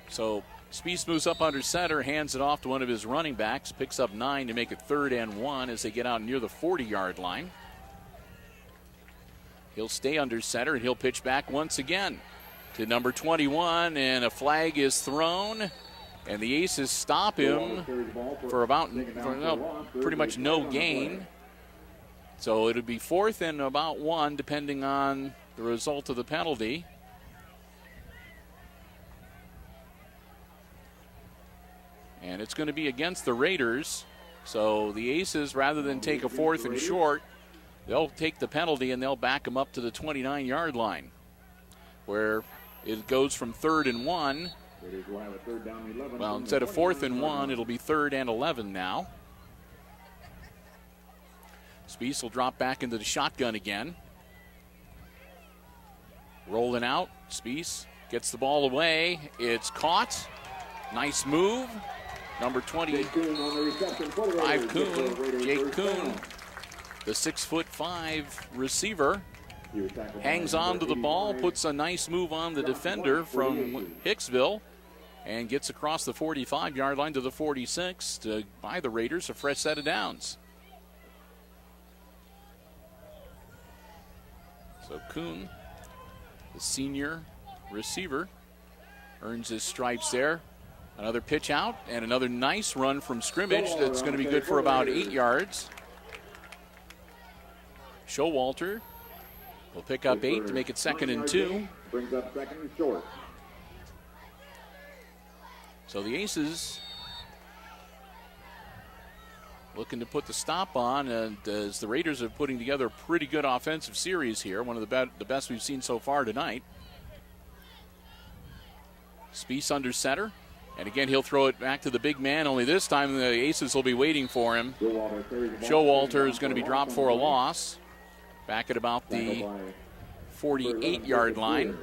So Spieth moves up under center, hands it off to one of his running backs, picks up 9 to make it 3rd and 1 as they get out near the 40-yard line. He'll stay under center, and he'll pitch back once again to number 21, and a flag is thrown, and the Aces stop him for pretty much no gain. So it'll be 4th and about 1, depending on the result of the penalty. And it's going to be against the Raiders. So the Aces, rather than take a 4th and short, they'll take the penalty and they'll back them up to the 29-yard line, where it goes from 3rd and 1. Well, instead of 4th and 1, it'll be 3rd and 11 now. Spieth will drop back into the shotgun again. Rolling out, Spieth gets the ball away. It's caught. Nice move. Number 25, Kuhn, Jake Kuhn, the 6'5" receiver, hangs on to the ball, puts a nice move on the defender from Hicksville, and gets across the 45-yard line to the 46 to buy the Raiders a fresh set of downs. So Kuhn, the senior receiver, earns his stripes there. Another pitch out and another nice run from scrimmage that's going to be good for about 8 yards. Showalter will pick up 8 to make it 2nd and 2. Brings up 2nd and short. So the Aces looking to put the stop on, and as the Raiders are putting together a pretty good offensive series here, one of the best we've seen so far tonight. Spieth under center. And again, he'll throw it back to the big man, only this time the Aces will be waiting for him. Showalter is going to be dropped for a loss. Back at about the 48-yard line.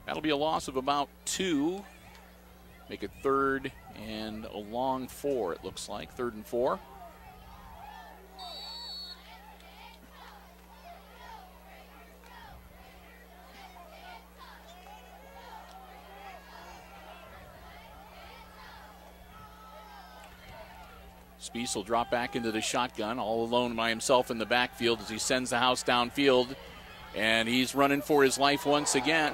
That'll be a loss of about 2. Make it 3rd and a long 4, it looks like. 3rd and 4. Spieth will drop back into the shotgun, all alone by himself in the backfield as he sends the house downfield. And he's running for his life once again.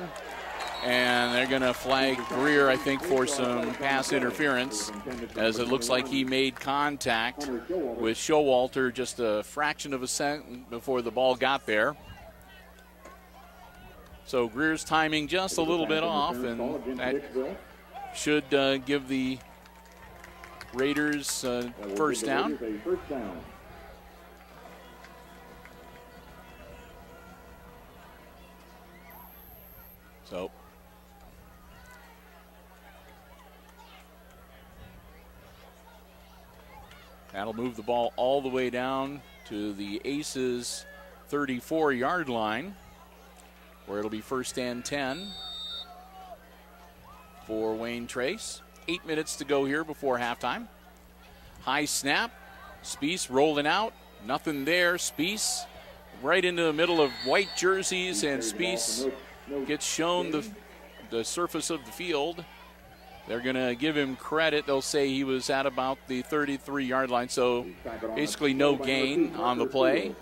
And they're going to flag Greer, I think, for some pass interference, as it looks like he made contact with Showalter just a fraction of a second before the ball got there. So Greer's timing just a little bit off, and that should give the Raiders first down. So that'll move the ball all the way down to the Aces' 34-yard line, where it'll be 1st and 10 for Wayne Trace. 8 minutes to go here before halftime. High snap. Spieth rolling out. Nothing there. Spieth right into the middle of white jerseys, and Spieth gets shown the surface of the field. They're going to give him credit. They'll say he was at about the 33-yard line, so basically no gain on the play.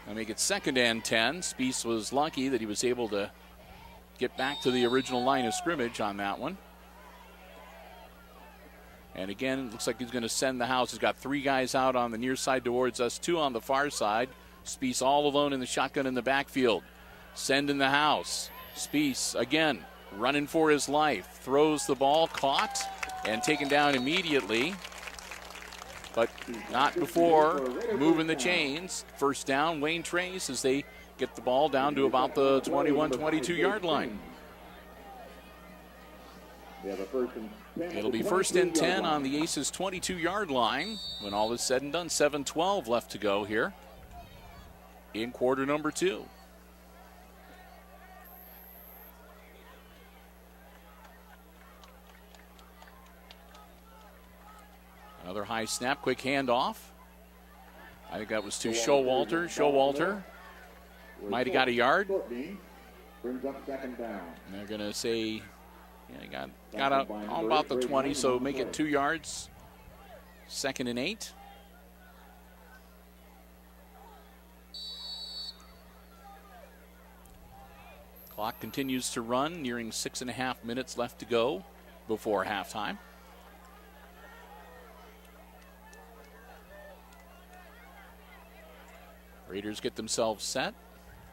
I make it 2nd and 10. Spieth was lucky that he was able to get back to the original line of scrimmage on that one. And again, it looks like he's going to send the house. He's got 3 guys out on the near side towards us, 2 on the far side. Spieth all alone in the shotgun in the backfield. Sending the house. Spieth, again, running for his life. Throws the ball, caught, and taken down immediately. But not before moving the chains. First down, Wayne Trace, as they get the ball down to about the 21, 22-yard line. It'll be 1st and 10 on the Aces' 22-yard line when all is said and done. 7:12 left to go here in quarter number 2. high snap, quick handoff. I think that was to Showalter. Showalter might have got a yard. Brings up second down. And they're going to say, yeah, he got up on about the 20, so make it 2 yards. 2nd and 8. Clock continues to run, nearing 6.5 minutes left to go before halftime. Raiders get themselves set.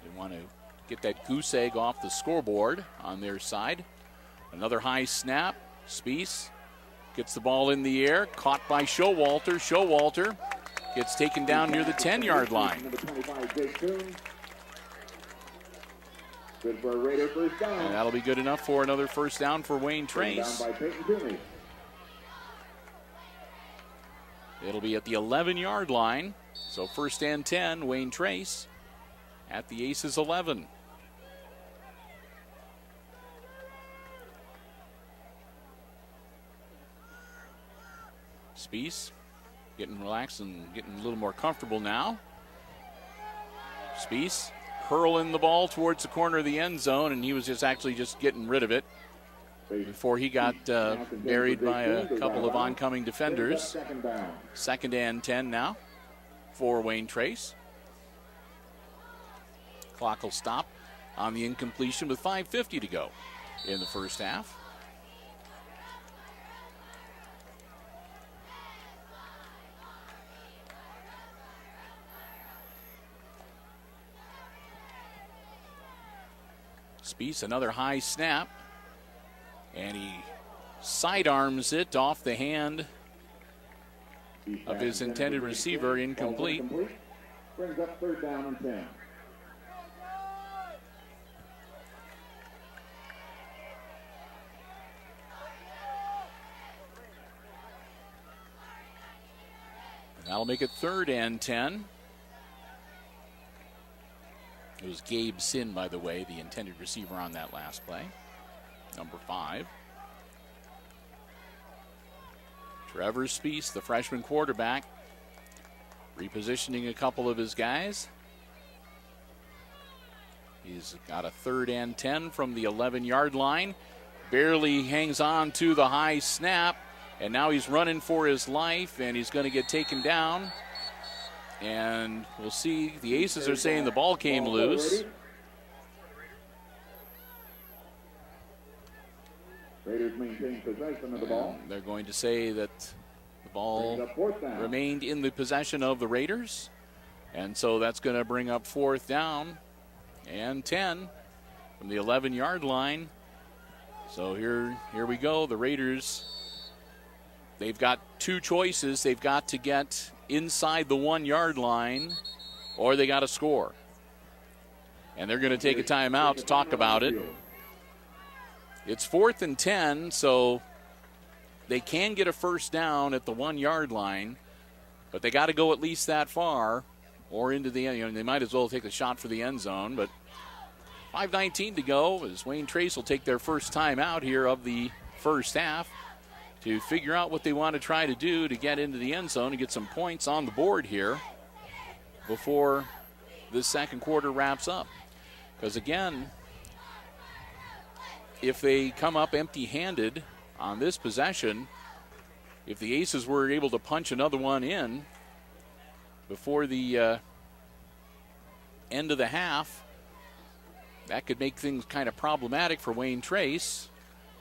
They want to get that goose egg off the scoreboard on their side. Another high snap. Spies gets the ball in the air, caught by Showalter. Showalter gets taken down near the 10-yard line. Good for a Raider first down. And that'll be good enough for another first down for Wayne Trace. It'll be at the 11-yard line. So 1st and 10, Wayne Trace at the Aces 11. Spies getting relaxed and getting a little more comfortable now. Spies hurling the ball towards the corner of the end zone, and he was just getting rid of it before he got buried by a couple of oncoming defenders. 2nd and 10 now for Wayne Trace. Clock will stop on the incompletion with 5:50 to go in the first half. Spies, another high snap, and he sidearms it off the hand of his intended receiver, incomplete. Brings up 3rd down and 10. That'll make it 3rd and 10. It was Gabe Sin, by the way, the intended receiver on that last play. Number 5. Trevor Spies, the freshman quarterback, repositioning a couple of his guys. He's got a 3rd and 10 from the 11-yard line. Barely hangs on to the high snap, and now he's running for his life, and he's going to get taken down. And we'll see. The Aces are saying the ball came loose. Raiders maintain possession of the ball. They're going to say that the ball remained in the possession of the Raiders. And so that's going to bring up 4th down and 10 from the 11-yard line. So here we go. The Raiders, they've got 2 choices. They've got to get inside the 1-yard line, or they got to score. And they're going to take a timeout to talk about it. It's 4th and 10, so they can get a first down at the 1-yard line, but they got to go at least that far or into the end. They might as well take a shot for the end zone, but 5:19 to go as Wayne Trace will take their first timeout here of the first half to figure out what they want to try to do to get into the end zone and get some points on the board here before this second quarter wraps up. Because again, if they come up empty-handed on this possession, if the Aces were able to punch another one in before the end of the half, that could make things kind of problematic for Wayne Trace.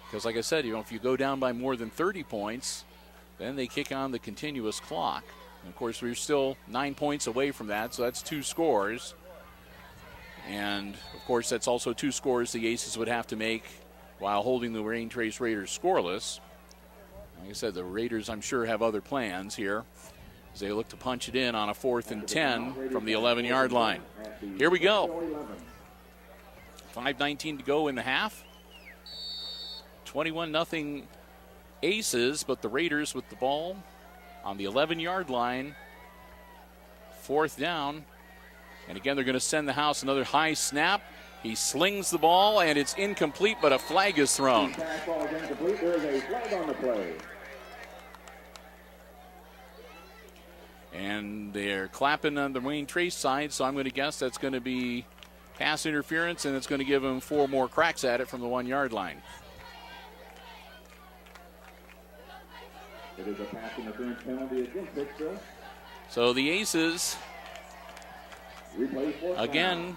Because like I said, if you go down by more than 30 points, then they kick on the continuous clock. And of course, we're still 9 points away from that, so that's 2 scores. And of course, that's also 2 scores the Aces would have to make while holding the Wayne Trace Raiders scoreless. Like I said, the Raiders, I'm sure, have other plans here as they look to punch it in on a 4th and 10 from the 11-yard line. Here we go. 5:19 to go in the half. 21-0 Aces, but the Raiders with the ball on the 11-yard line. 4th down. And again, they're going to send the house. Another high snap. He slings the ball, and it's incomplete, but a flag is thrown. Pass ball is incomplete. There is a flag on the play. And they're clapping on the Wayne Trace side, so I'm going to guess that's going to be pass interference, and it's going to give them 4 more cracks at it from the 1-yard line. It is a pass interference penalty against Hicksville. So the Aces, Replay again,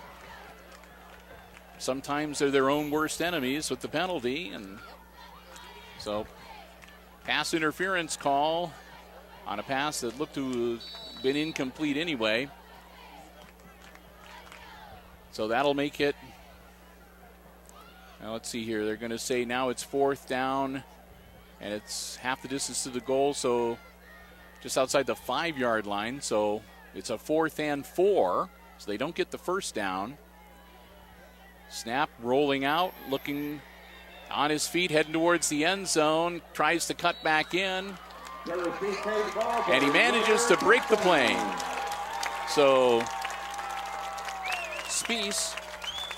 sometimes they're their own worst enemies with the penalty. And so pass interference call on a pass that looked to have been incomplete anyway. So that'll make it, now let's see here, they're going to say now it's 4th down, and it's half the distance to the goal, so just outside the 5-yard line. So it's a 4th and 4, so they don't get the first down. Snap rolling out, looking on his feet, heading towards the end zone, tries to cut back in. And he manages to break the plane. So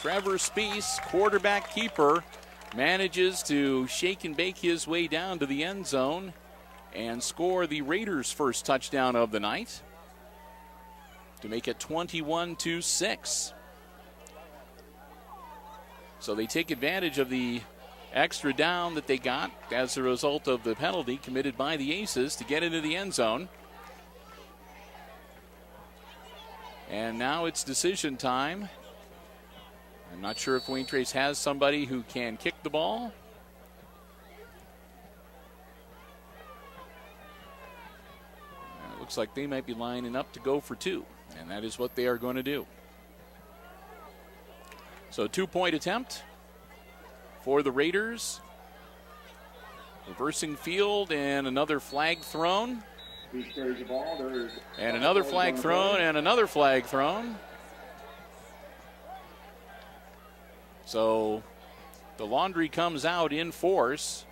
Trevor Speece, quarterback keeper, manages to shake and bake his way down to the end zone and score the Raiders' first touchdown of the night to make it 21-6. So they take advantage of the extra down that they got as a result of the penalty committed by the Aces to get into the end zone. And now it's decision time. I'm not sure if Wayne Trace has somebody who can kick the ball. It looks like they might be lining up to go for 2, and that is what they are going to do. So 2-point attempt for the Raiders. Reversing field and another flag thrown. And another flag thrown and another flag thrown. So the laundry comes out in force.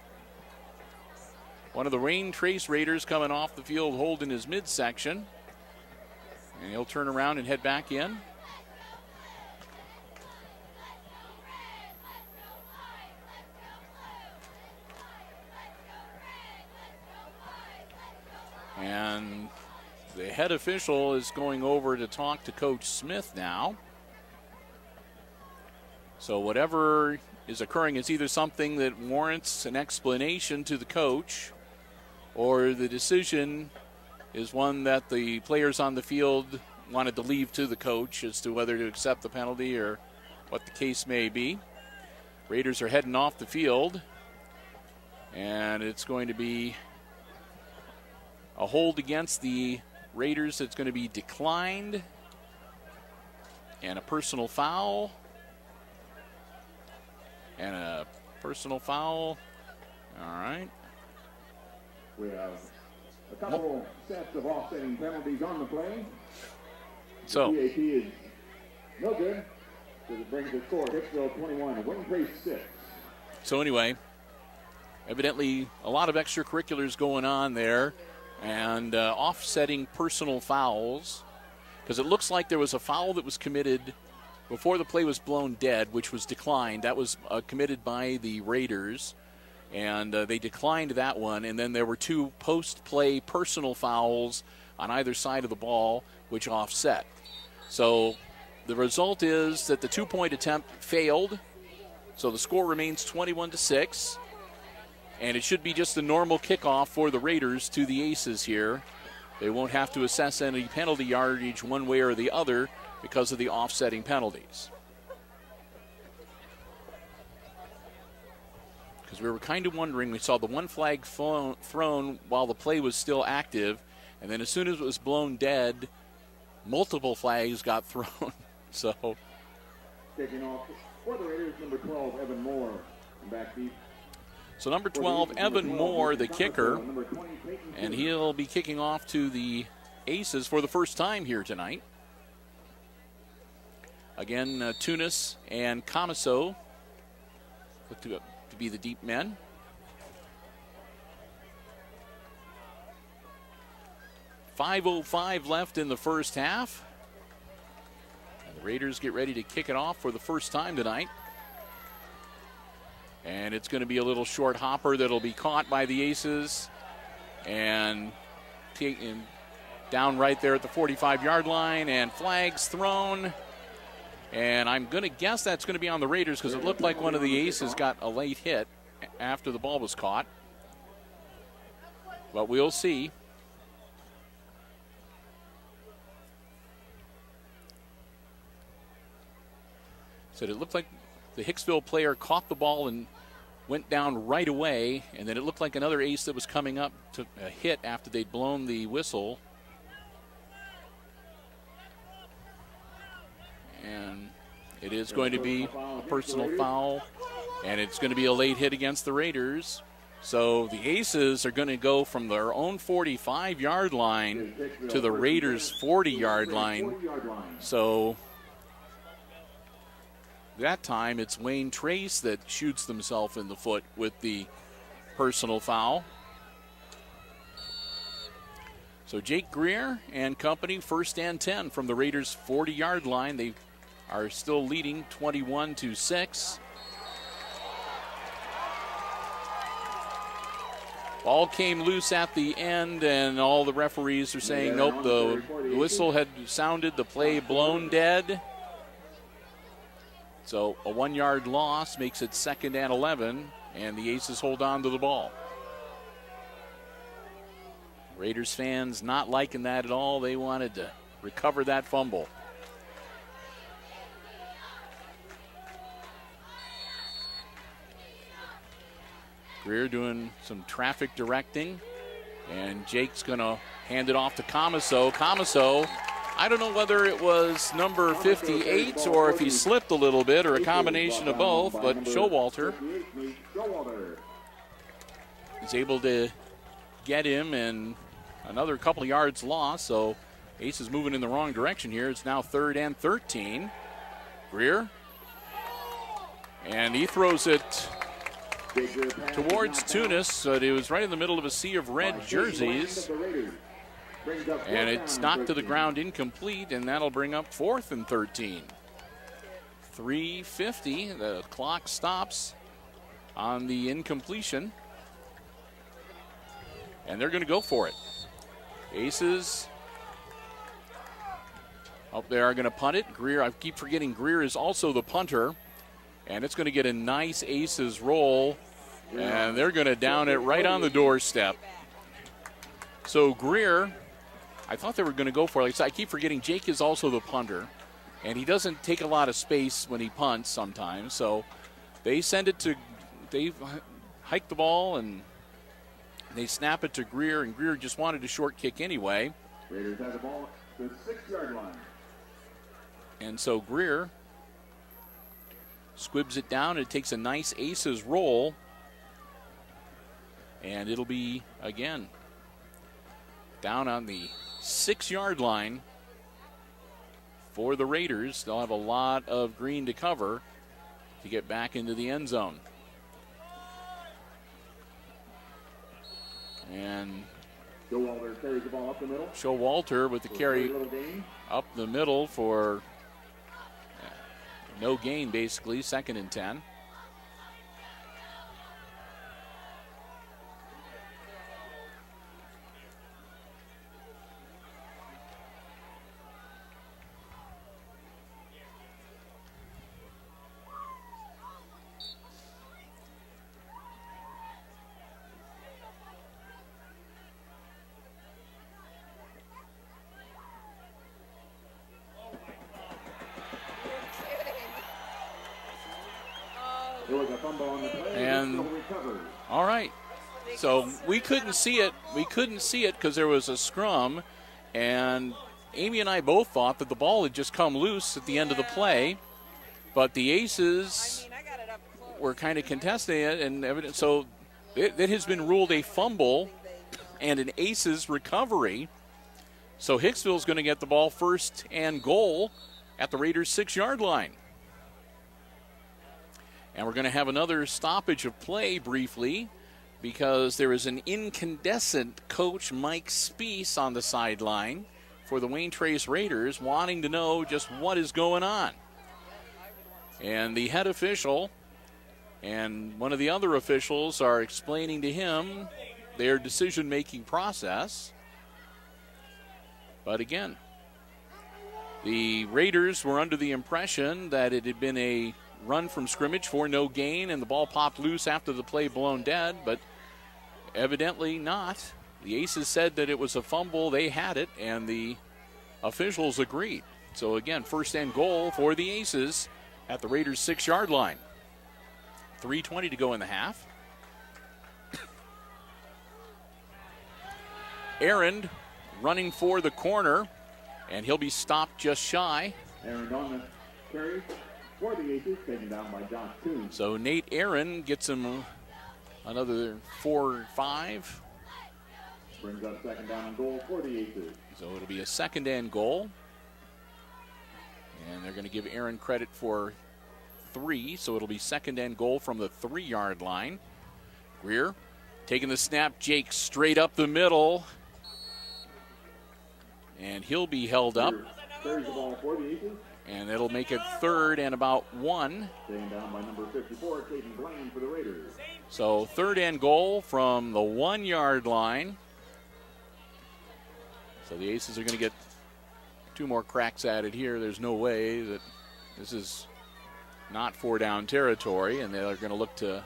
One of the Wayne Trace Raiders coming off the field holding his midsection. And he'll turn around and head back in. And the head official is going over to talk to Coach Smith now. So whatever is occurring is either something that warrants an explanation to the coach, or the decision is one that the players on the field wanted to leave to the coach as to whether to accept the penalty or what the case may be. Raiders are heading off the field, and it's going to be a hold against the Raiders that's going to be declined, and a personal foul. And a personal foul. All right. We have a couple sets of offsetting penalties on the play. So the PAT is no good. So it brings the score Hicksville 21, Wayne Trace 6. So anyway, evidently a lot of extracurriculars going on there, and offsetting personal fouls, because it looks like there was a foul that was committed before the play was blown dead, which was declined. That was committed by the Raiders, and they declined that one. And then there were 2 post-play personal fouls on either side of the ball, which offset. So the result is that the 2-point attempt failed. So the score remains 21-6. And it should be just a normal kickoff for the Raiders to the Aces here. They won't have to assess any penalty yardage one way or the other because of the offsetting penalties. Because we were kind of wondering, we saw the one flag thrown while the play was still active, and then as soon as it was blown dead, multiple flags got thrown. So taking off for the Raiders, number 12, Evan Moore, back deep. So number 12, Evan Moore, the kicker, and he'll be kicking off to the Aces for the first time here tonight. Again, Tunis and Camaso look to be the deep men. .505 left in the first half. And the Raiders get ready to kick it off for the first time tonight. And it's going to be a little short hopper that'll be caught by the Aces and down right there at the 45-yard line, and flags thrown. And I'm going to guess that's going to be on the Raiders because it looked like one of the Aces got a late hit after the ball was caught. But we'll see. So it looked like the Hicksville player caught the ball and went down right away, and then it looked like another Ace that was coming up to a hit after they'd blown the whistle. And it is going to be a personal foul, and it's going to be a late hit against the Raiders. So the Aces are going to go from their own 45-yard line to the Raiders' 40-yard line. So that time it's Wayne Trace that shoots himself in the foot with the personal foul. So Jake Greer and company, 1st and 10 from the Raiders' 40-yard line. They are still leading 21-6. Ball came loose at the end, and all the referees are saying, nope, the whistle had sounded, the play blown dead. So a 1-yard loss makes it 2nd and 11, and the Aces hold on to the ball. Raiders fans not liking that at all. They wanted to recover that fumble. Greer doing some traffic directing, and Jake's going to hand it off to Comiso. Comiso, I don't know whether it was number 58 or if he slipped a little bit or a combination of both, but Showalter is able to get him, and another couple of yards lost, so Ace is moving in the wrong direction here. It's now 3rd and 13. Greer, and he throws it towards Tunis, but it was right in the middle of a sea of red jerseys. And it's knocked to the ground incomplete, and that'll bring up 4th and 13. 3:50, the clock stops on the incompletion. And they're going to go for it. Aces up there are going to punt it. Greer, I keep forgetting Greer is also the punter. And it's going to get a nice Aces roll. And they're going to down it right on the doorstep. So Greer, I thought they were going to go for it. I keep forgetting Jake is also the punter. And he doesn't take a lot of space when he punts sometimes. So they send it to, they hike the ball and they snap it to Greer. And Greer just wanted a short kick anyway. Raiders have the ball to the 6-yard line. And so Greer squibs it down. It takes a nice Aces roll. And it'll be, again, down on the 6-yard line for the Raiders. They'll have a lot of green to cover to get back into the end zone. And Showalter carries the ball up the middle. Showalter with the carry up the middle for no gain, basically, 2nd and 10. And all right, so we couldn't see it. We couldn't see it because there was a scrum, and Amy and I both thought that the ball had just come loose at the end of the play, but the Aces were kind of contesting it, and so it has been ruled a fumble and an Aces recovery. So Hicksville's going to get the ball 1st and goal at the Raiders' 6-yard line. And we're going to have another stoppage of play briefly because there is an incandescent coach, Mike Spees, on the sideline for the Wayne Trace Raiders, wanting to know just what is going on. And the head official and one of the other officials are explaining to him their decision-making process. But again, the Raiders were under the impression that it had been a run from scrimmage for no gain and the ball popped loose after the play blown dead, but evidently not. The Aces said that it was a fumble, they had it, and the officials agreed. So again, first and goal for the Aces at the Raiders' 6-yard line. 3:20 to go in the half. Aaron running for the corner, and he'll be stopped just shy. Aaron on the carry for the Aces, taken down by Josh Toon. So Nate Aaron gets him another 4 or 5. Brings up second down and goal for the Aces. So it'll be a second and goal. And they're going to give Aaron credit for 3, so it'll be second and goal from the 3-yard line. Greer taking the snap, Jake straight up the middle. And he'll be held up. Carries the ball for the Aces. And it'll make it third and about 1. Taken down by number 54, Caden Bland for the Raiders. So third and goal from the 1-yard line. So the Aces are going to get 2 more cracks at it here. There's no way that this is not 4-down territory, and they're going to look to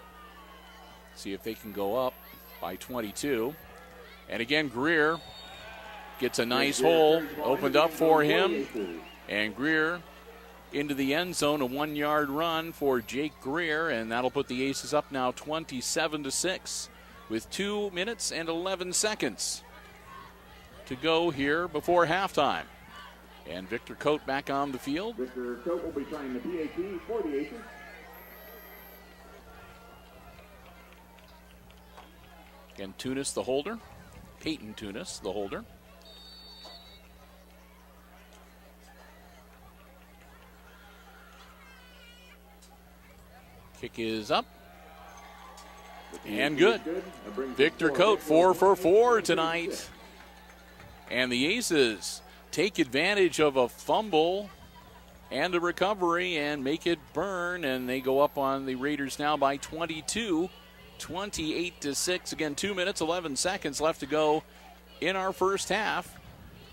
see if they can go up by 22. And again, Greer gets a nice hole opened up for him. And Greer into the end zone, a 1-yard run for Jake Greer, and that'll put the Aces up now 27-6 with 2 minutes and 11 seconds to go here before halftime. And Victor Coate back on the field. Victor Coate will be trying the PAT for the Aces. Again, Tunis the holder. Peyton Tunis the holder. Kick is up. And good. Victor Coate 4 for 4 tonight. And the Aces take advantage of a fumble and a recovery and make it burn, and they go up on the Raiders now by 22, 28-6. Again, 2 minutes, 11 seconds left to go in our first half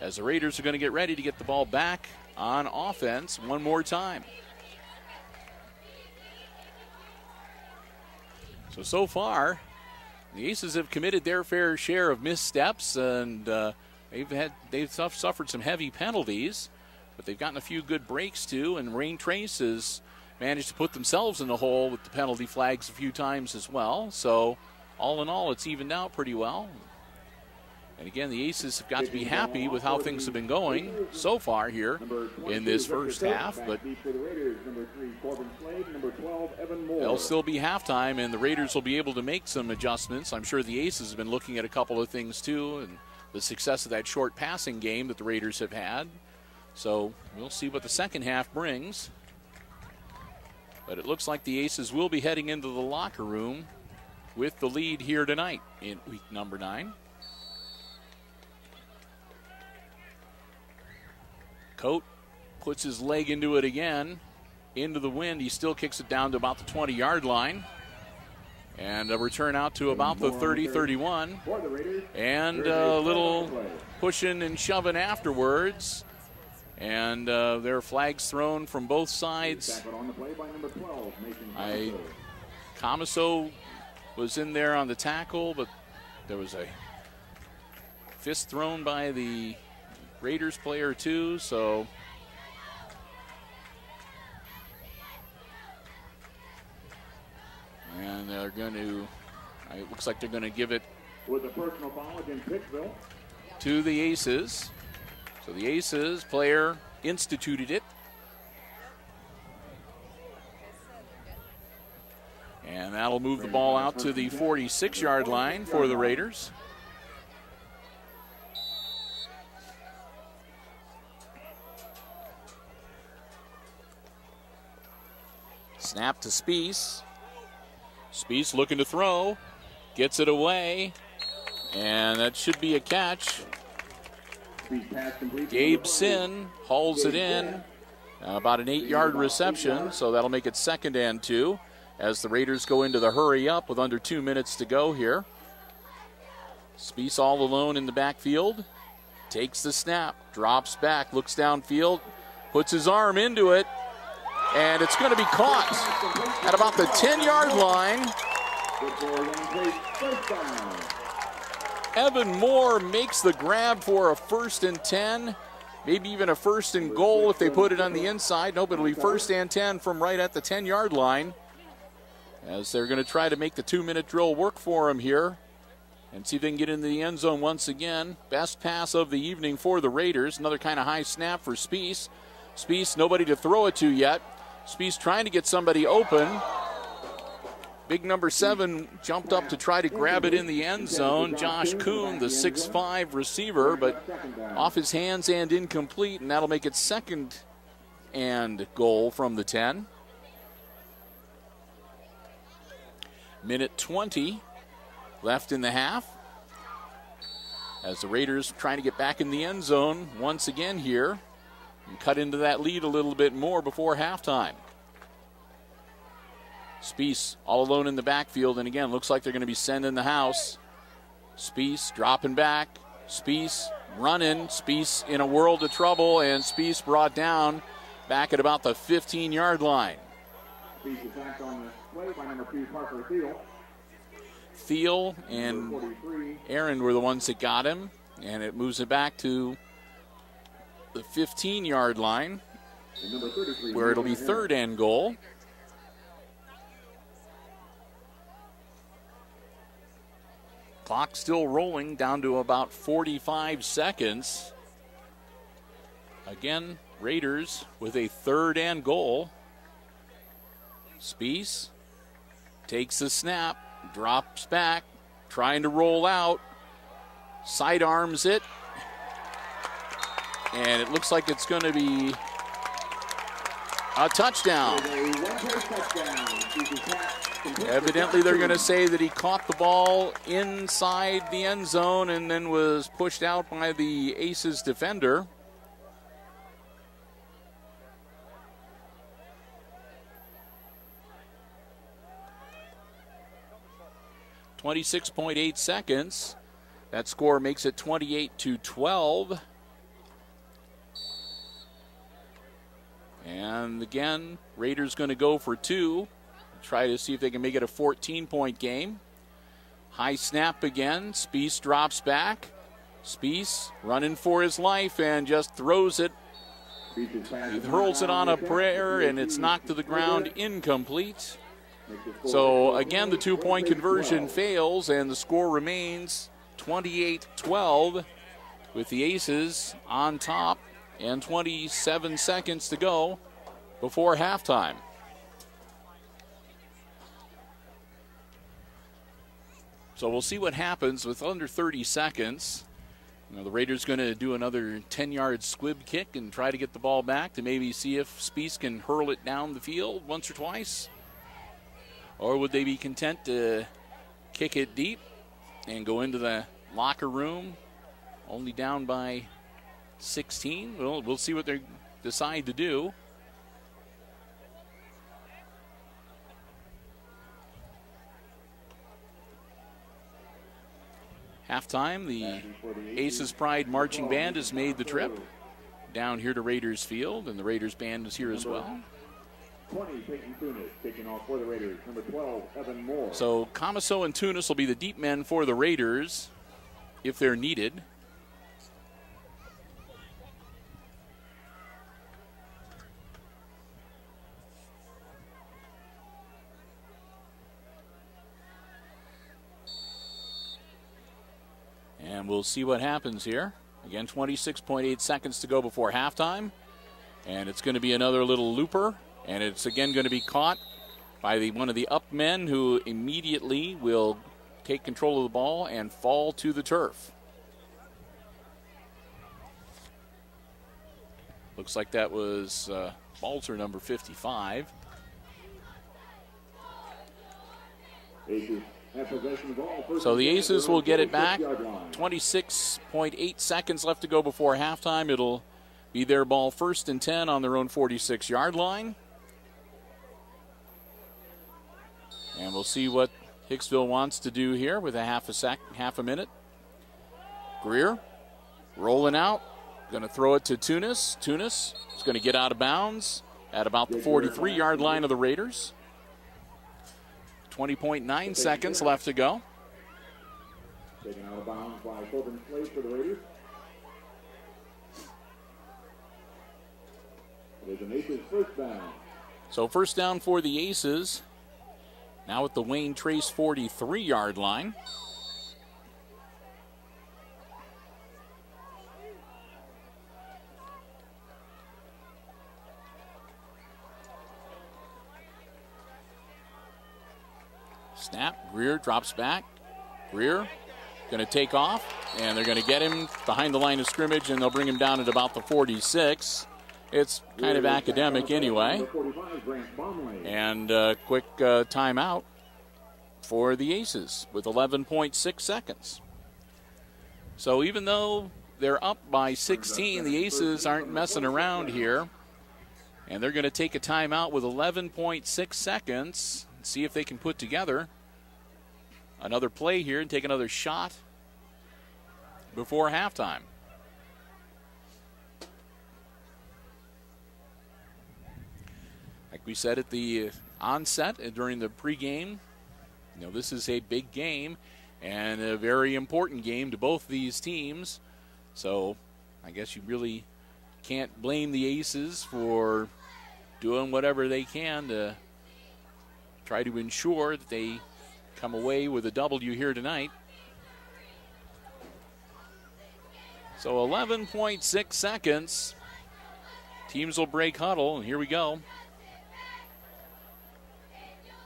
as the Raiders are going to get ready to get the ball back on offense one more time. So far, the Aces have committed their fair share of missteps, and they've suffered some heavy penalties, but they've gotten a few good breaks too, and Wayne Trace has managed to put themselves in the hole with the penalty flags a few times as well. So all in all, it's evened out pretty well. And again, the Aces have got to be happy with how things have been going so far here in this first half, but they'll still be halftime, and the Raiders will be able to make some adjustments. I'm sure the Aces have been looking at a couple of things too, and the success of that short passing game that the Raiders have had. So we'll see what the second half brings. But it looks like the Aces will be heading into the locker room with the lead here tonight in week number 9. Coate puts his leg into it again, into the wind. He still kicks it down to about the 20-yard line. And a return out to about the 30-31. And a little pushing and shoving afterwards. And there are flags thrown from both sides. Camaso was in there on the tackle, but there was a fist thrown by the Raiders player too, so and they're going to, it looks like they're going to give it with a personal foul against Hicksville to the Aces. So the Aces player instituted it. And that'll move the ball out to the 46-yard line for the Raiders. Snap to Spees. Spees looking to throw. Gets it away. And that should be a catch. Gabe Sin hauls it in. About an 8-yard reception, so that'll make it 2nd and 2 as the Raiders go into the hurry up with under 2 minutes to go here. Spees all alone in the backfield. takes the snap, drops back, looks downfield, puts his arm into it, and it's going to be caught at about the 10-yard line. Evan Moore makes the grab for a 1st and 10, maybe even a 1st and goal if they put it on the inside. No, but it'll be 1st and 10 from right at the 10-yard line, as they're going to try to make the 2-minute drill work for him here and see if they can get into the end zone once again. Best pass of the evening for the Raiders. Another kind of high snap for Spies. Spies, nobody to throw it to yet. Spies trying to get somebody open. Big number 7 jumped up to try to grab it in the end zone. Josh Kuhn, the 6'5 receiver, but off his hands and incomplete, and that'll make it 2nd and goal from the 10. Minute 20 left in the half, as the Raiders trying to get back in the end zone once again here and cut into that lead a little bit more before halftime. Spies all alone in the backfield, and again, looks like they're going to be sending the house. Spies dropping back. Spies running. Spies in a world of trouble, and Spies brought down back at about the 15-yard line. Spies attacked on the play by number 2, Parker Thiel. Thiel and Aaron were the ones that got him, and it moves it back to the 15-yard line, where it'll be 3rd and goal. Clock still rolling down to about 45 seconds. Again, Raiders with a 3rd and goal. Spies takes the snap, drops back, trying to roll out, sidearms it, and it looks like it's going to be a touchdown. Evidently, they're going to say that he caught the ball inside the end zone and then was pushed out by the Aces defender. .8 seconds. That score makes it 28-12. And again, Raiders going to go for 2. Try to see if they can make it a 14-point game. High snap again. Spies drops back. Spies running for his life and just throws it. He hurls it on a prayer, and it's knocked to the ground, incomplete. So again, the 2-point conversion fails, and the score remains 28-12 with the Aces on top and 27 seconds to go before halftime. So we'll see what happens with under 30 seconds. You know, the Raiders going to do another 10-yard squib kick and try to get the ball back to maybe see if Spies can hurl it down the field once or twice. Or would they be content to kick it deep and go into the locker room only down by 16? Well, we'll see what they decide to do. Halftime, the Aces Pride Marching Band has made the trip down here to Raiders Field, and the Raiders Band is here as well. 20, Peyton Tunis, kicking off for the Raiders. Number 12, Evan Moore. So Comiso and Tunis will be the deep men for the Raiders if they're needed. And we'll see what happens here. Again, 26.8 seconds to go before halftime. And it's going to be another little looper. And it's again going to be caught by one of the up men, who immediately will take control of the ball and fall to the turf. Looks like that was Balter, number 55. So the Aces will get it back. 26.8 seconds left to go before halftime. It'll be their ball, 1st and 10 on their own 46-yard line. And we'll see what Hicksville wants to do here with a half a minute. Greer Rolling out. Going to throw it to Tunis. Tunis is going to get out of bounds at about the 43-yard line of the Raiders. 20.9 seconds left to go. Taken out of bounds by Corbin Slade for the Raiders. It is an Aces first down. So first down for the Aces. Now at the Wayne Trace 43-yard line. Snap. Greer drops back. Greer going to take off, and they're going to get him behind the line of scrimmage, and they'll bring him down at about the 46. It's kind of academic anyway. And quick timeout for the Aces with 11.6 seconds. So even though they're up by 16, the Aces aren't messing around here. And they're going to take a timeout with 11.6 seconds. See if they can put together another play here and take another shot before halftime. Like we said at the onset and during the pregame, this is a big game and a very important game to both these teams. So I guess you really can't blame the Aces for doing whatever they can to try to ensure that they come away with a W here tonight. So 11.6 seconds. Teams will break huddle, and here we go.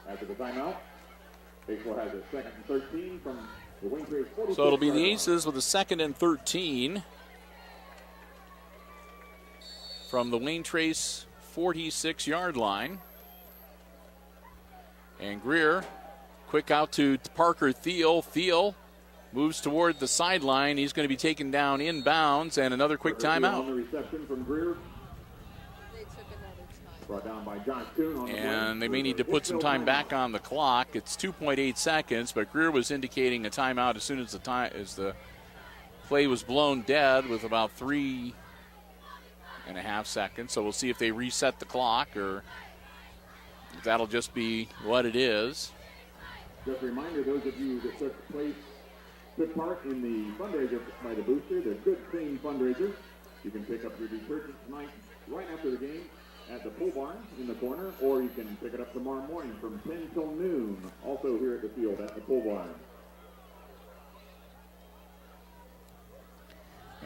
After the timeout, Hicksville has a second and 13 from the Wayne Trace 46. So it'll be the Aces with a second and 13 from the Wayne Trace 46-yard line. And Greer, quick out to Parker Thiel. Thiel moves toward the sideline. He's going to be taken down inbounds, and another quick timeout. On the reception from Greer. Brought down by Josh Kuhn on the and they may need to put some time back on the clock. It's 2.8 seconds, but Greer was indicating a timeout as soon as the play was blown dead with about 3.5 seconds. So we'll see if they reset the clock or if that'll just be what it is. Just a reminder, those of you that took part in the fundraiser by the Booster, the Good Clean fundraiser, you can pick up your detergent tonight right after the game at the pool barn in the corner, or you can pick it up tomorrow morning from 10 till noon, also here at the field at the pool barn.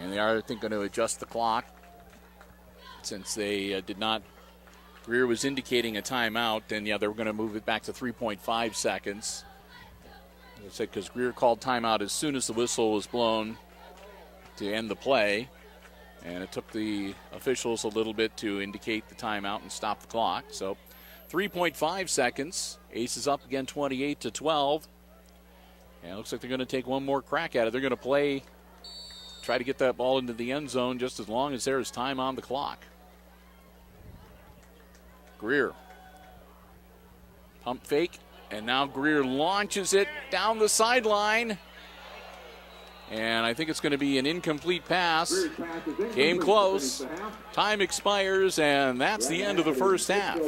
And they are, I think, going to adjust the clock since they did not. Greer was indicating a timeout, then, they're going to move it back to 3.5 seconds. As I said, because Greer called timeout as soon as the whistle was blown to end the play. And it took the officials a little bit to indicate the timeout and stop the clock. So 3.5 seconds. Aces up again 28-12. And it looks like they're going to take one more crack at it. They're going to try to get that ball into the end zone just as long as there is time on the clock. Greer. Pump fake. And now Greer launches it down the sideline. And I think it's going to be an incomplete pass. Game close. Time expires, and that's the end of the first half.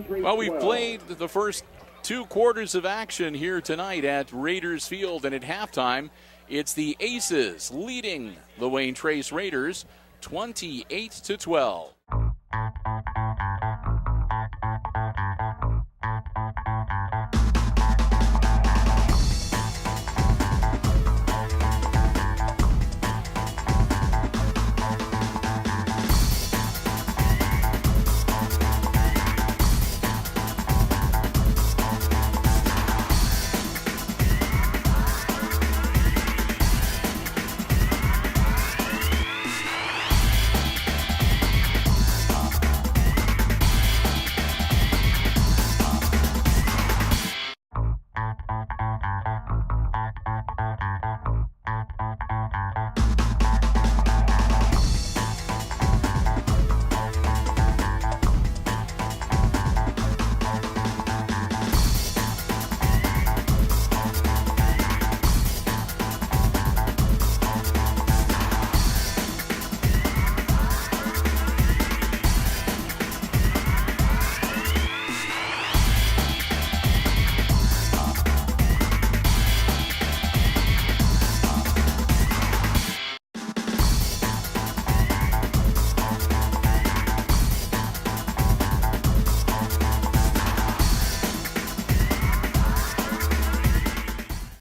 Well, we've played the first 2 quarters of action here tonight at Raiders Field, and at halftime, it's the Aces leading the Wayne Trace Raiders 28-12.